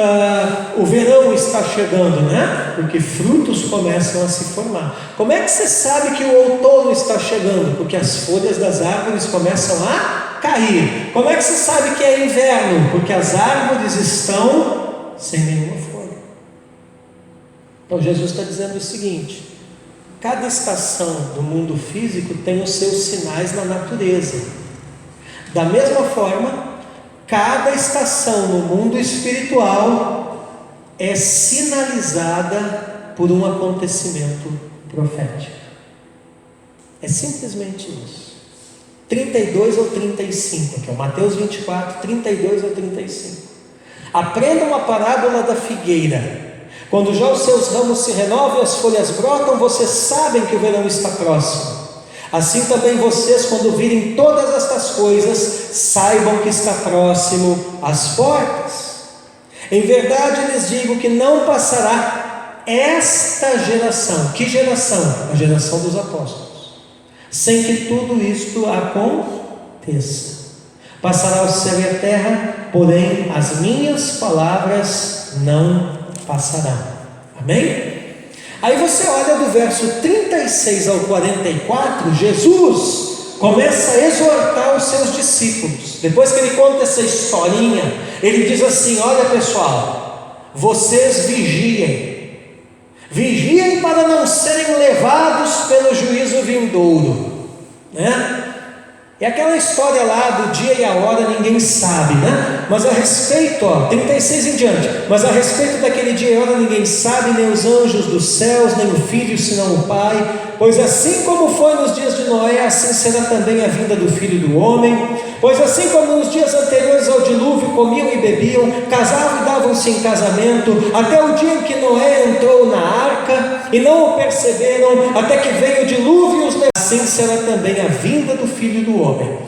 [SPEAKER 1] o verão está chegando? Porque frutos começam a se formar. Como é que você sabe que o outono está chegando? Porque as folhas das árvores começam a cair. Como é que você sabe que é inverno? Porque as árvores estão sem nenhuma folha. Então Jesus está dizendo o seguinte: cada estação do mundo físico tem os seus sinais na natureza. Da mesma forma, cada estação no mundo espiritual é sinalizada por um acontecimento profético. É simplesmente isso. 32 ou 35, que é o Mateus 24, 32 ou 35. Aprendam a parábola da figueira. Quando já os seus ramos se renovam e as folhas brotam, vocês sabem que o verão está próximo. Assim também vocês, quando virem todas estas coisas, saibam que está próximo às portas. Em verdade lhes digo que não passará esta geração. Que geração? A geração dos apóstolos. Sem que tudo isto aconteça. Passará o céu e a terra, porém as minhas palavras não passarão. Amém? Aí você olha do verso 36 ao 44, Jesus começa a exortar os seus discípulos. Depois que ele conta essa historinha, ele diz assim: olha pessoal, vocês vigiem para não serem levados pelo juízo vindouro, É aquela história lá do dia e a hora ninguém sabe, Mas a respeito, 36 em diante, mas a respeito daquele dia e hora ninguém sabe, nem os anjos dos céus, nem o Filho, senão o Pai. Pois assim como foi nos dias de Noé, assim será também a vinda do Filho do Homem. Pois assim como nos dias anteriores ao dilúvio comiam e bebiam, casavam e davam-se em casamento, até o dia em que Noé entrou na arca, e não o perceberam, até que veio o dilúvio e os levou. Assim será também a vinda do Filho do Homem.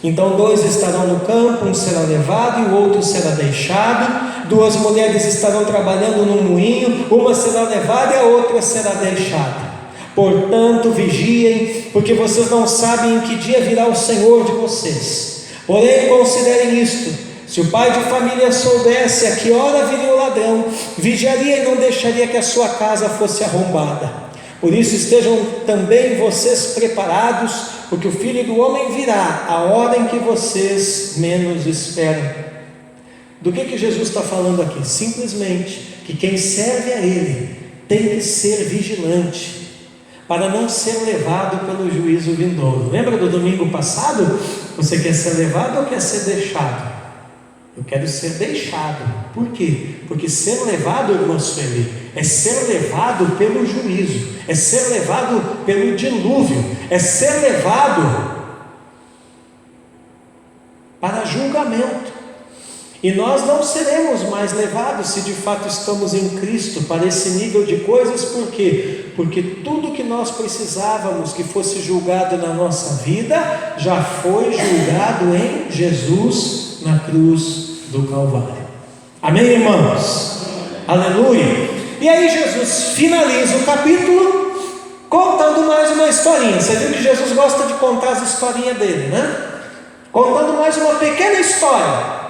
[SPEAKER 1] Então 2 estarão no campo, um será levado e o outro será deixado. 2 mulheres estarão trabalhando no moinho, uma será levada e a outra será deixada. Portanto vigiem, porque vocês não sabem em que dia virá o Senhor de vocês. Porém considerem isto: se o pai de família soubesse a que hora viria o ladrão, vigiaria e não deixaria que a sua casa fosse arrombada. Por isso estejam também vocês preparados, porque o Filho do Homem virá a hora em que vocês menos esperam. Do que Jesus está falando aqui? Simplesmente que quem serve a Ele tem que ser vigilante, para não ser levado pelo juízo vindouro. Lembra do domingo passado? Você quer ser levado ou quer ser deixado? Eu quero ser deixado. Por quê? Porque ser levado, irmão Sueli, é ser levado pelo juízo, é ser levado pelo dilúvio, é ser levado para julgamento. E nós não seremos mais levados se de fato estamos em Cristo para esse nível de coisas. Por quê? Porque tudo que nós precisávamos que fosse julgado na nossa vida já foi julgado em Jesus na cruz do Calvário. Amém, irmãos? Aleluia! E aí Jesus finaliza o capítulo contando mais uma historinha. Você viu que Jesus gosta de contar as historinhas dele, Contando mais uma pequena história.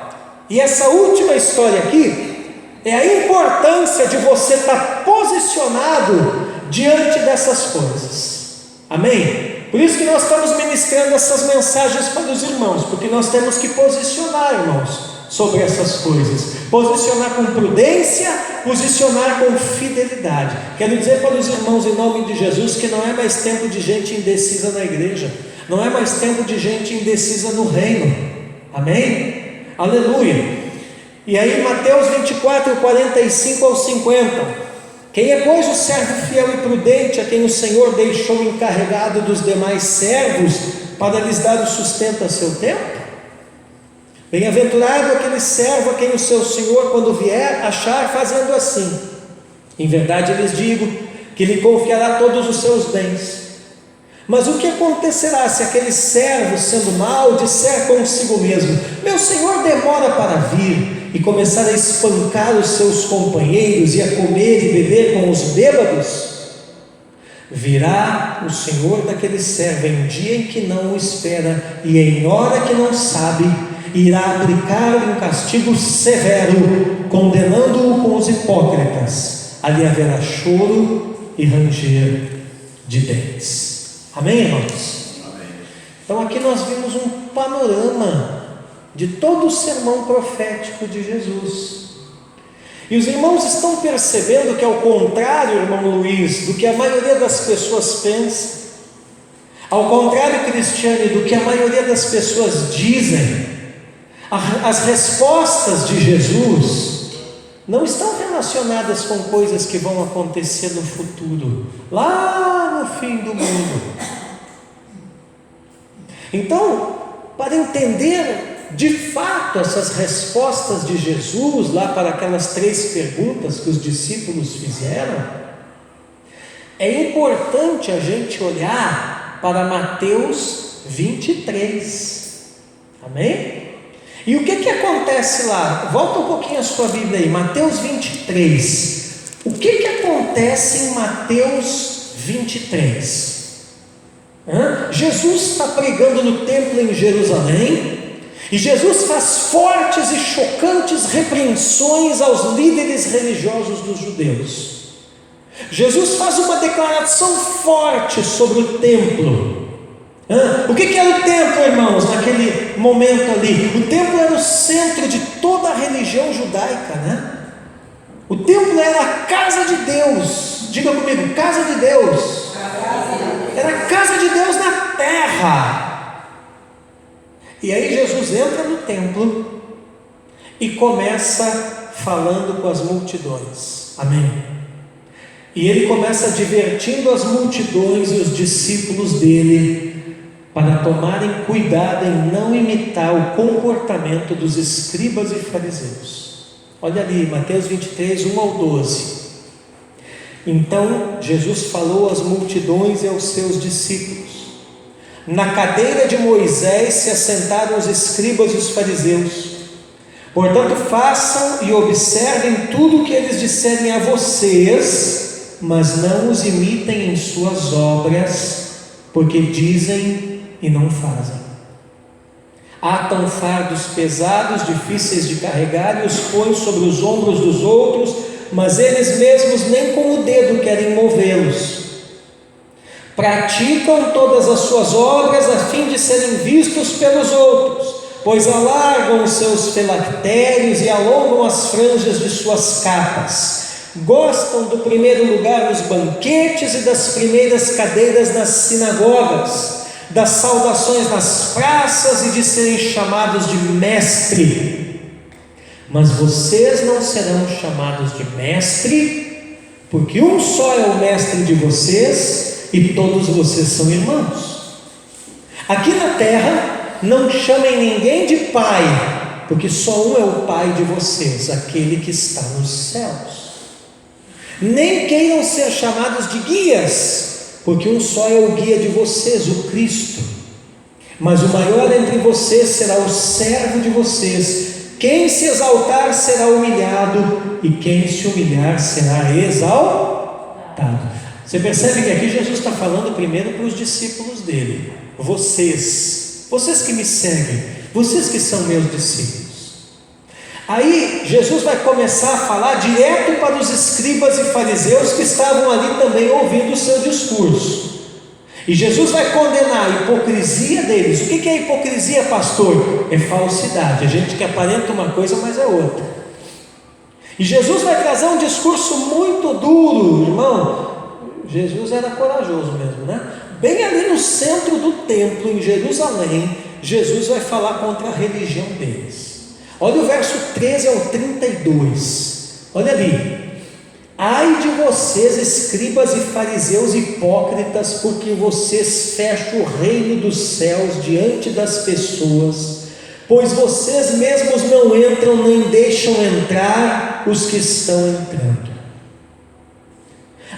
[SPEAKER 1] E essa última história aqui é a importância de você estar posicionado diante dessas coisas. Amém? Por isso que nós estamos ministrando essas mensagens para os irmãos, porque nós temos que posicionar, irmãos, sobre essas coisas. Posicionar com prudência, posicionar com fidelidade. Quero dizer para os irmãos, em nome de Jesus, que não é mais tempo de gente indecisa na igreja, não é mais tempo de gente indecisa no reino. Amém? Aleluia! E aí Mateus 24, 45 ao 50: quem é pois o servo fiel e prudente, a quem o Senhor deixou encarregado dos demais servos, para lhes dar o sustento a seu tempo? Bem-aventurado aquele servo a quem o seu Senhor, quando vier, achar fazendo assim. Em verdade lhes digo, que lhe confiará todos os seus bens. Mas o que acontecerá se aquele servo, sendo mau, disser consigo mesmo: meu senhor demora para vir, e começar a espancar os seus companheiros e a comer e beber com os bêbados? Virá o senhor daquele servo em dia em que não o espera e em hora que não sabe, irá aplicar um castigo severo, condenando-o com os hipócritas. Ali haverá choro e ranger de dentes. Amém, irmãos?
[SPEAKER 3] Amém.
[SPEAKER 1] Então aqui nós vimos um panorama de todo o sermão profético de Jesus. E os irmãos estão percebendo que, ao contrário, irmão Luiz, do que a maioria das pessoas pensa, ao contrário, Cristiane, do que a maioria das pessoas dizem, as respostas de Jesus não estão relacionadas com coisas que vão acontecer no futuro, lá no fim do mundo. Então, para entender de fato essas respostas de Jesus lá para aquelas 3 perguntas que os discípulos fizeram, é importante a gente olhar para Mateus 23. Amém? E o que acontece lá? Volta um pouquinho a sua Bíblia aí, Mateus 23. O que acontece em Mateus 23? Jesus está pregando no templo em Jerusalém, e Jesus faz fortes e chocantes repreensões aos líderes religiosos dos judeus. Jesus faz uma declaração forte sobre o templo. O que era o templo, irmãos, naquele momento ali? O templo era o centro de toda a religião judaica, né? O templo era a casa de Deus. Diga comigo, casa de Deus. Era a casa de Deus na terra. E aí Jesus entra no templo e começa falando com as multidões. Amém? E ele começa divertindo as multidões e os discípulos dele, para tomarem cuidado em não imitar o comportamento dos escribas e fariseus. Olha ali, Mateus 23, 1 ao 12. Então Jesus falou às multidões e aos seus discípulos: na cadeira de Moisés se assentaram os escribas e os fariseus. Portanto, façam e observem tudo o que eles disserem a vocês, mas não os imitem em suas obras, porque dizem e não fazem. Atam fardos pesados, difíceis de carregar, e os põem sobre os ombros dos outros, mas eles mesmos nem com o dedo querem movê-los. Praticam todas as suas obras a fim de serem vistos pelos outros, pois alargam os seus filactérios e alongam as franjas de suas capas. Gostam do primeiro lugar nos banquetes e das primeiras cadeiras nas sinagogas, das saudações nas praças e de serem chamados de mestre. Mas vocês não serão chamados de mestre, porque um só é o mestre de vocês, e todos vocês são irmãos. Aqui na terra, não chamem ninguém de pai, porque só um é o pai de vocês, aquele que está nos céus. Nem queiram ser chamados de guias, porque um só é o guia de vocês, o Cristo. Mas o maior entre vocês será o servo de vocês. Quem se exaltar será humilhado, e quem se humilhar será exaltado. Você percebe que aqui Jesus está falando primeiro para os discípulos dele. Vocês que me seguem, vocês que são meus discípulos. Aí Jesus vai começar a falar direto para os escribas e fariseus que estavam ali também ouvindo o seu discurso. E Jesus vai condenar a hipocrisia deles. O que é hipocrisia, pastor? É falsidade, a gente que aparenta uma coisa, mas é outra. E Jesus vai trazer um discurso muito duro, irmão. Jesus era corajoso mesmo, né? Bem ali no centro do templo, em Jerusalém, Jesus vai falar contra a religião deles. Olha o verso 13 ao 32. Olha ali. Ai de vocês, escribas e fariseus hipócritas, porque vocês fecham o reino dos céus diante das pessoas, pois vocês mesmos não entram nem deixam entrar os que estão entrando.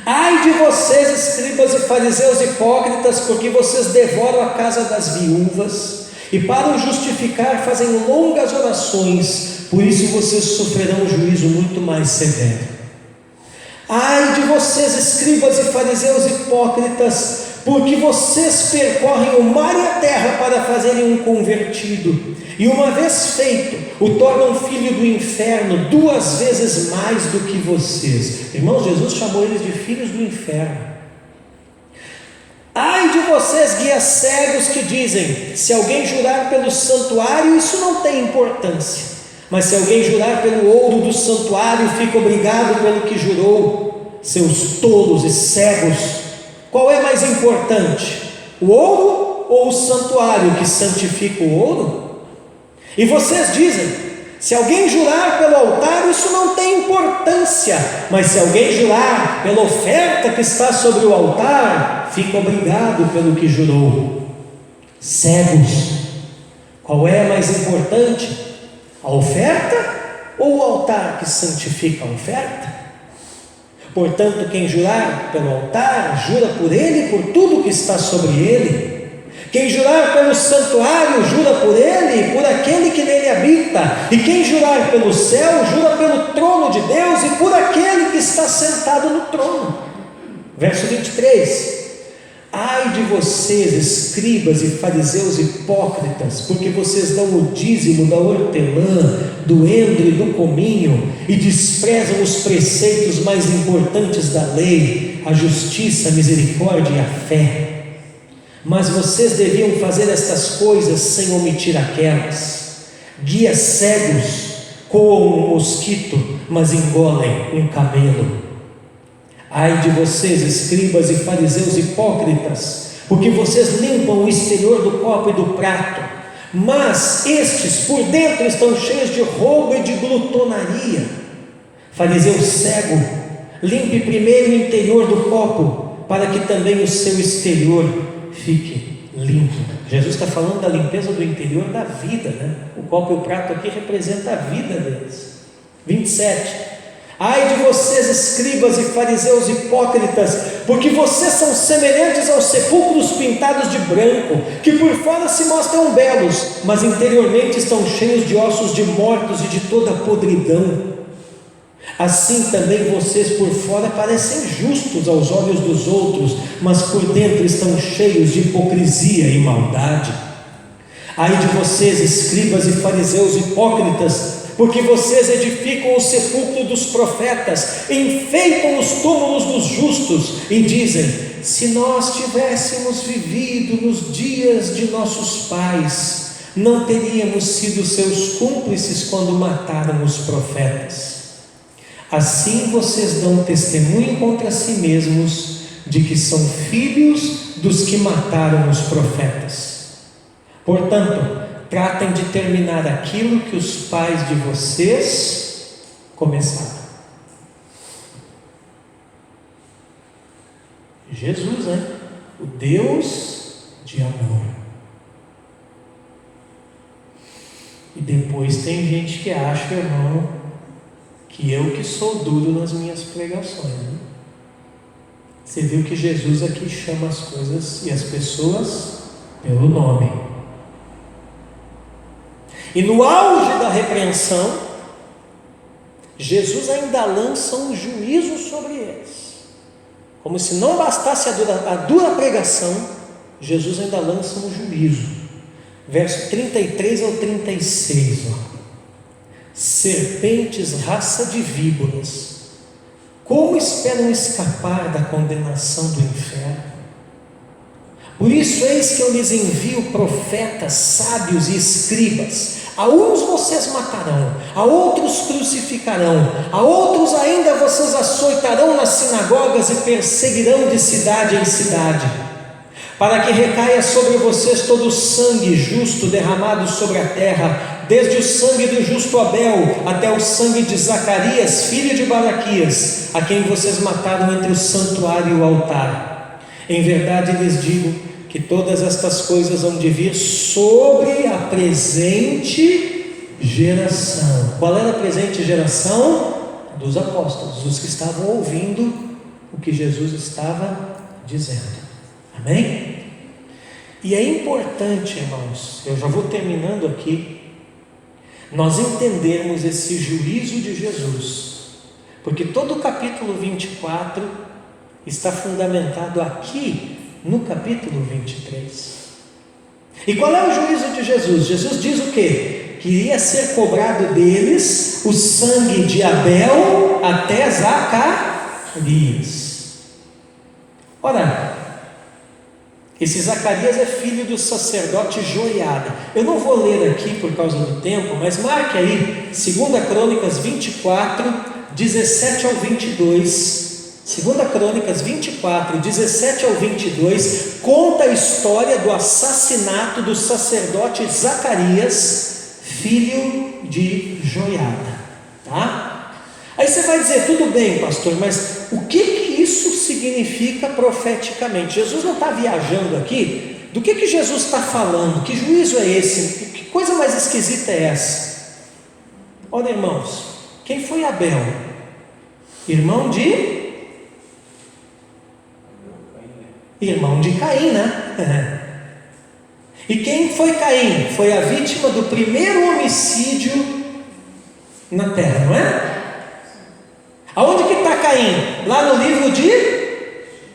[SPEAKER 1] Ai de vocês, escribas e fariseus hipócritas, porque vocês devoram a casa das viúvas, e para o justificar fazem longas orações, por isso vocês sofrerão um juízo muito mais severo. Ai de vocês, escribas e fariseus hipócritas, porque vocês percorrem o mar e a terra para fazerem um convertido, e uma vez feito, o tornam filho do inferno 2 vezes mais do que vocês. Irmãos, Jesus chamou eles de filhos do inferno. Ai de vocês, guias cegos, que dizem: se alguém jurar pelo santuário, isso não tem importância, mas se alguém jurar pelo ouro do santuário, fica obrigado pelo que jurou. Seus tolos e cegos, qual é mais importante, o ouro ou o santuário que santifica o ouro? E vocês dizem: se alguém jurar pelo altar, isso não tem importância, mas se alguém jurar pela oferta que está sobre o altar, fica obrigado pelo que jurou. Cegos, qual é mais importante, a oferta ou o altar que santifica a oferta? Portanto, quem jurar pelo altar, jura por ele e por tudo que está sobre ele. Quem jurar pelo santuário, jura por ele e por aquele que nele habita. E quem jurar pelo céu, jura pelo trono de Deus e por aquele que está sentado no trono. Verso 23. Ai de vocês, escribas e fariseus hipócritas, porque vocês dão o dízimo da hortelã, do endro e do cominho, e desprezam os preceitos mais importantes da lei, a justiça, a misericórdia e a fé. Mas vocês deviam fazer estas coisas sem omitir aquelas. Guias cegos coam um mosquito, mas engolem um camelo. Ai de vocês, escribas e fariseus hipócritas, porque vocês limpam o exterior do copo e do prato, mas estes por dentro estão cheios de roubo e de glutonaria. Fariseu cego, limpe primeiro o interior do copo, para que também o seu exterior fique limpo. Jesus está falando da limpeza do interior da vida, né? O copo e o prato aqui representam a vida deles. 27. Ai de vocês, escribas e fariseus hipócritas, porque vocês são semelhantes aos sepulcros pintados de branco, que por fora se mostram belos, mas interiormente estão cheios de ossos de mortos e de toda podridão. Assim também vocês por fora parecem justos aos olhos dos outros, mas por dentro estão cheios de hipocrisia e maldade. Ai de vocês, escribas e fariseus hipócritas, porque vocês edificam o sepulcro dos profetas, enfeitam os túmulos dos justos e dizem: se nós tivéssemos vivido nos dias de nossos pais, não teríamos sido seus cúmplices quando mataram os profetas. Assim vocês dão testemunho contra si mesmos de que são filhos dos que mataram os profetas. Portanto, tratem de terminar aquilo que os pais de vocês começaram. Jesus, né? O Deus de amor. E depois tem gente que acha, irmão, que eu que sou duro nas minhas pregações, né? Você viu que Jesus aqui chama as coisas e as pessoas pelo nome. E no auge da repreensão, Jesus ainda lança um juízo sobre eles. Como se não bastasse a dura pregação, Jesus ainda lança um juízo. Verso 33 ao 36. Serpentes, raça de víboras, como esperam escapar da condenação do inferno? Por isso eis que eu lhes envio profetas, sábios e escribas. A uns vocês matarão, a outros crucificarão, a outros ainda vocês açoitarão nas sinagogas e perseguirão de cidade em cidade, para que recaia sobre vocês todo o sangue justo derramado sobre a terra, desde o sangue do justo Abel até o sangue de Zacarias, filho de Baraquias, a quem vocês mataram entre o santuário e o altar. Em verdade lhes digo que todas estas coisas hão de vir sobre a presente geração. Qual era a presente geração? Dos apóstolos, os que estavam ouvindo o que Jesus estava dizendo. Amém? E é importante, irmãos, eu já vou terminando aqui, nós entendermos esse juízo de Jesus, porque todo o capítulo 24 está fundamentado aqui no capítulo 23. E qual é o juízo de Jesus? Jesus diz o quê? Que iria ser cobrado deles o sangue de Abel até Zacarias. Ora, esse Zacarias é filho do sacerdote Joiada. Eu não vou ler aqui por causa do tempo, mas marque aí 2 Crônicas 24, 17 ao 22. 2 Crônicas 24, 17 ao 22, conta a história do assassinato do sacerdote Zacarias, filho de Joiada. Tá? Aí você vai dizer, tudo bem, pastor, mas o que isso significa profeticamente? Jesus não está viajando aqui? Do que Jesus está falando? Que juízo é esse? Que coisa mais esquisita é essa? Olha, irmãos, quem foi Abel? Irmão de Caim, né? E quem foi Caim? Foi a vítima do primeiro homicídio na terra, não é? Aonde que está Caim? Lá no livro de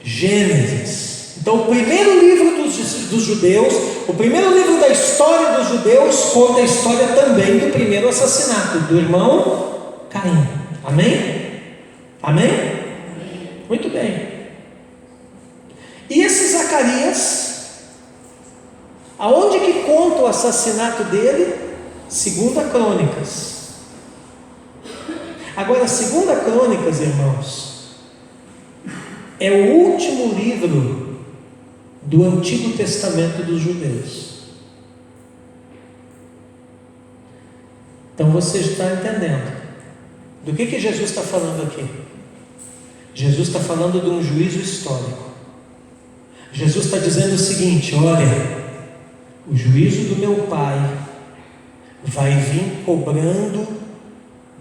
[SPEAKER 1] Gênesis. Então o primeiro livro dos judeus, o primeiro livro da história dos judeus, conta a história também do primeiro assassinato do irmão Caim. Amém? Amém? Muito bem. E esse Zacarias, aonde que conta o assassinato dele? 2 Crônicas. Agora, 2 Crônicas, irmãos, é o último livro do Antigo Testamento dos judeus. Então você está entendendo do que Jesus está falando aqui? Jesus está falando de um juízo histórico. Jesus está dizendo o seguinte: olha, o juízo do meu Pai vai vir cobrando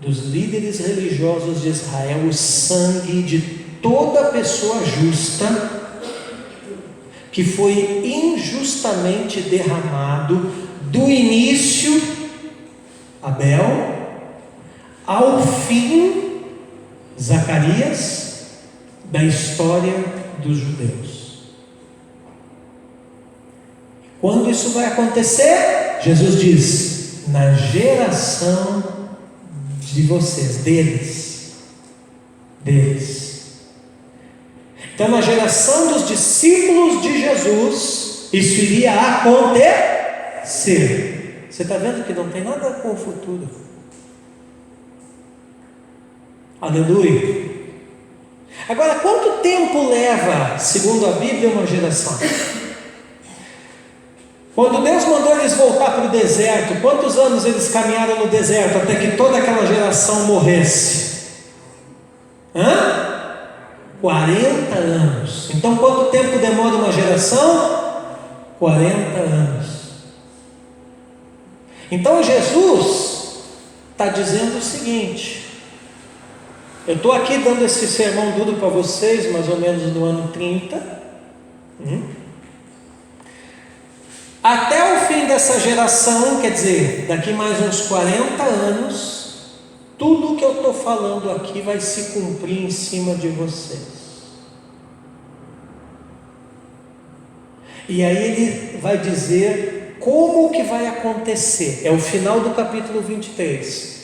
[SPEAKER 1] dos líderes religiosos de Israel o sangue de toda pessoa justa que foi injustamente derramado do início, Abel, ao fim, Zacarias, da história dos judeus. Quando isso vai acontecer? Jesus diz: na geração de vocês, deles. Então, na geração dos discípulos de Jesus, isso iria acontecer. Você está vendo que não tem nada com o futuro? Aleluia. Agora, quanto tempo leva, segundo a Bíblia, uma geração? Quando Deus mandou eles voltar para o deserto, quantos anos eles caminharam no deserto até que toda aquela geração morresse? 40 anos. Então quanto tempo demora uma geração? 40 anos. Então Jesus está dizendo o seguinte: eu estou aqui dando esse sermão duro para vocês, mais ou menos no ano 30. Até o fim dessa geração, quer dizer, daqui mais uns 40 anos, tudo o que eu estou falando aqui vai se cumprir em cima de vocês. E aí ele vai dizer como que vai acontecer. É o final do capítulo 23,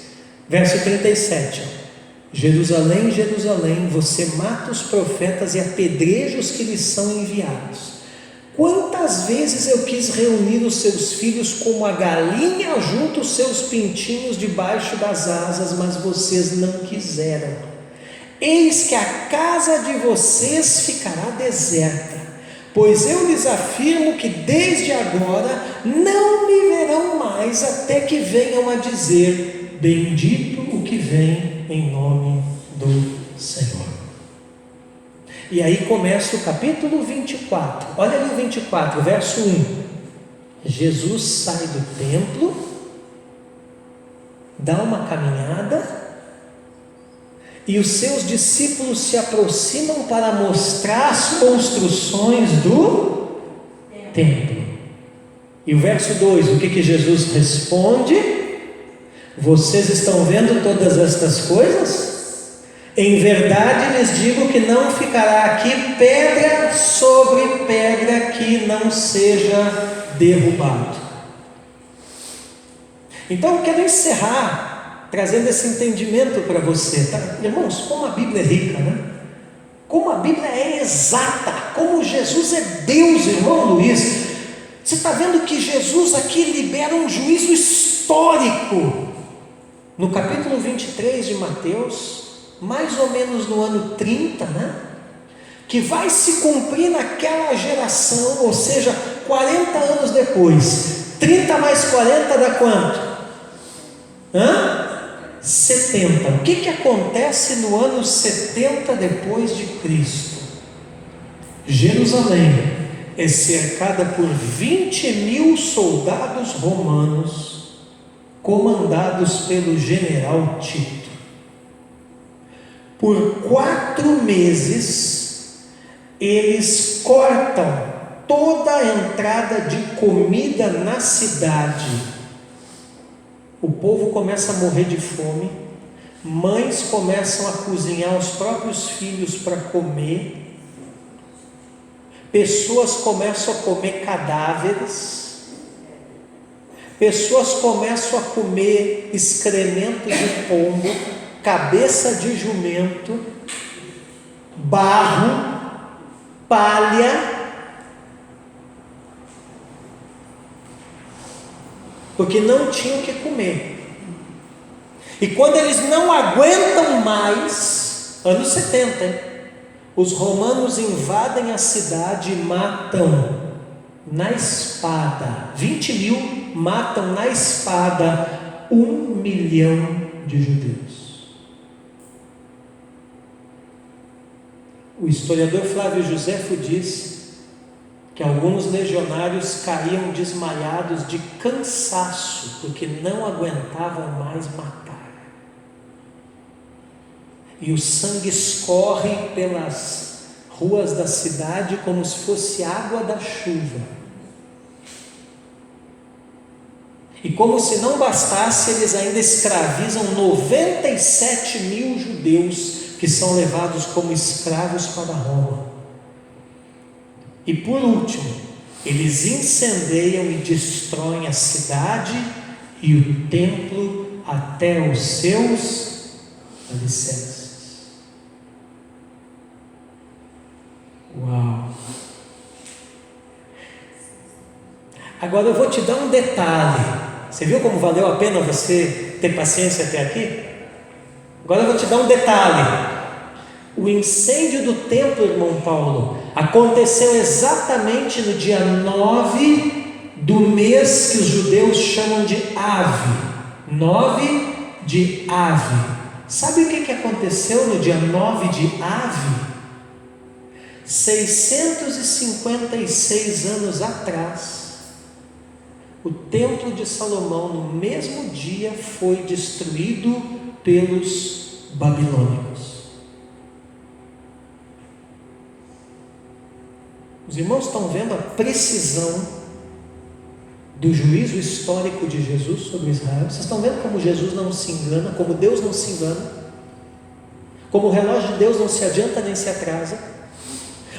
[SPEAKER 1] verso 37. Jerusalém, Jerusalém, você mata os profetas e apedreja os que lhes são enviados. Quantas vezes eu quis reunir os seus filhos como a galinha junta os seus pintinhos debaixo das asas, mas vocês não quiseram. Eis que a casa de vocês ficará deserta, pois eu lhes afirmo que desde agora não me verão mais, até que venham a dizer: bendito o que vem em nome do Senhor. E aí começa o capítulo 24, olha ali o 24, verso 1. Jesus sai do templo, dá uma caminhada, e os seus discípulos se aproximam para mostrar as construções do templo. E o verso 2, o que Jesus responde? Vocês estão vendo todas estas coisas? Em verdade lhes digo que não ficará aqui pedra sobre pedra que não seja derrubado. Então eu quero encerrar trazendo esse entendimento para você, tá? Irmãos, como a Bíblia é rica, né? Como a Bíblia é exata, como Jesus é Deus, irmão Luiz. Você está vendo que Jesus aqui libera um juízo histórico. No capítulo 23 de Mateus, mais ou menos no ano 30, né? Que vai se cumprir naquela geração, ou seja, 40 anos depois. 30 mais 40 dá quanto? 70. O que acontece no ano 70 depois de Cristo? Jerusalém é cercada por 20.000 soldados romanos, comandados pelo general Tito. Por 4 meses, eles cortam toda a entrada de comida na cidade. O povo começa a morrer de fome, mães começam a cozinhar os próprios filhos para comer, pessoas começam a comer cadáveres, pessoas começam a comer excremento de pombo, cabeça de jumento, barro, palha, porque não tinham o que comer. E quando eles não aguentam mais, anos 70, hein? Os romanos invadem a cidade e matam na espada, 20.000 matam na espada 1 milhão de judeus. O historiador Flávio Joséfo diz que alguns legionários caíam desmaiados de cansaço, porque não aguentavam mais matar. E o sangue escorre pelas ruas da cidade como se fosse água da chuva. E como se não bastasse, eles ainda escravizam 97.000 judeus que são levados como escravos para Roma. E por último, eles incendeiam e destroem a cidade e o templo até os seus alicerces. Uau! Agora eu vou te dar um detalhe. Você viu como valeu a pena você ter paciência até aqui? Agora eu vou te dar um detalhe. O incêndio do templo, irmão Paulo, aconteceu exatamente no dia 9 do mês que os judeus chamam de Ave. 9 de Ave. Sabe o que aconteceu no dia 9 de Ave? 656 anos atrás, o templo de Salomão, no mesmo dia, foi destruído pelos babilônicos. Os irmãos estão vendo a precisão do juízo histórico de Jesus sobre Israel? Vocês estão vendo como Jesus não se engana, como Deus não se engana, como o relógio de Deus não se adianta nem se atrasa?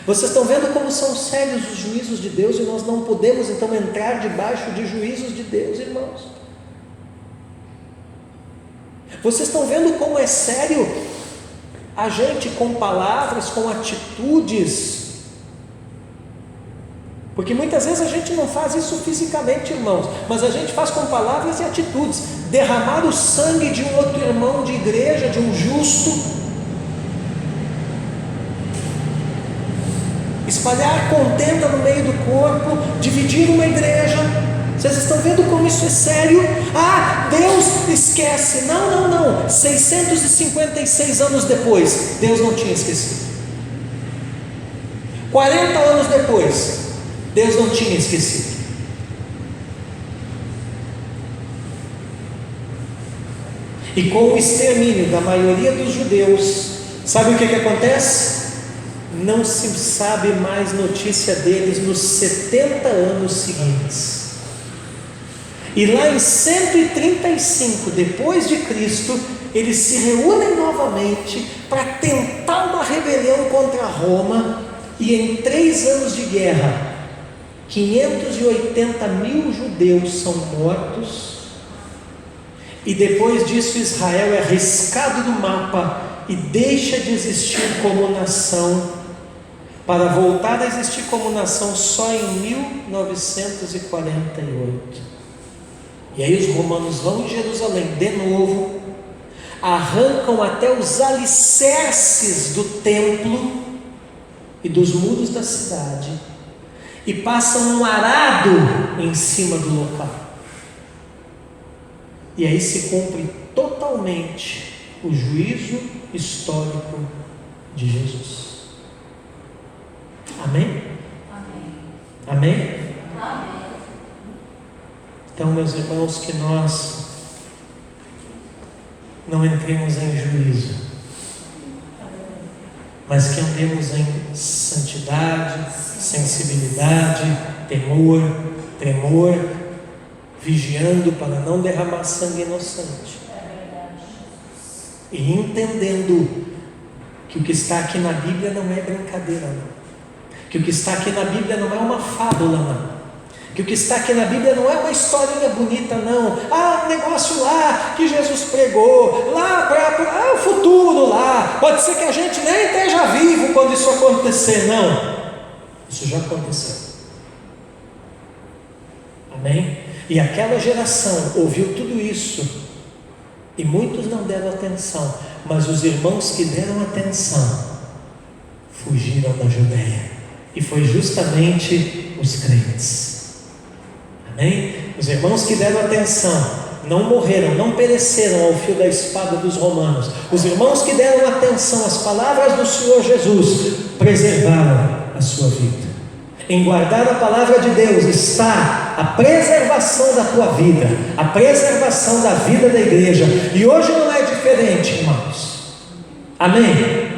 [SPEAKER 1] Vocês estão vendo como são sérios os juízos de Deus, e nós não podemos então entrar debaixo de juízos de Deus, irmãos? Vocês estão vendo como é sério a gente com palavras, com atitudes? Porque muitas vezes a gente não faz isso fisicamente, irmãos, mas a gente faz com palavras e atitudes. Derramar o sangue de um outro irmão de igreja, de um justo, espalhar contenda no meio do corpo, dividir uma igreja. Vocês estão vendo como isso é sério? Ah, Deus esquece. Não. 656 anos depois, Deus não tinha esquecido. 40 anos depois, Deus não tinha esquecido. E com o extermínio da maioria dos judeus, sabe o que acontece? Não se sabe mais notícia deles nos 70 anos seguintes. E lá em 135 depois de Cristo, eles se reúnem novamente para tentar uma rebelião contra Roma, e em 3 anos de guerra, 580 mil judeus são mortos, e depois disso Israel é riscado do mapa e deixa de existir como nação, para voltar a existir como nação só em 1948. E aí os romanos vão em Jerusalém de novo, arrancam até os alicerces do templo e dos muros da cidade, e passam um arado em cima do local. E aí se cumpre totalmente o juízo histórico de Jesus. Amém? Amém? Amém? Então, meus irmãos, que nós não entremos em juízo, mas que andemos em santidade, sensibilidade, temor, tremor, vigiando para não derramar sangue inocente, e entendendo que o que está aqui na Bíblia não é brincadeira, não. Que o que está aqui na Bíblia não é uma fábula, não. Que o que está aqui na Bíblia não é uma historinha bonita, não. Um negócio lá que Jesus pregou, lá para o futuro lá. Pode ser que a gente nem esteja vivo quando isso acontecer, não. Isso já aconteceu. Amém? E aquela geração ouviu tudo isso, e muitos não deram atenção, mas os irmãos que deram atenção fugiram da Judeia, e foi justamente os crentes. Amém? Os irmãos que deram atenção não morreram, não pereceram ao fio da espada dos romanos. Os irmãos que deram atenção às palavras do Senhor Jesus preservaram a sua vida. Em guardar a palavra de Deus está a preservação da tua vida, a preservação da vida da igreja. E hoje não é diferente, irmãos. Amém?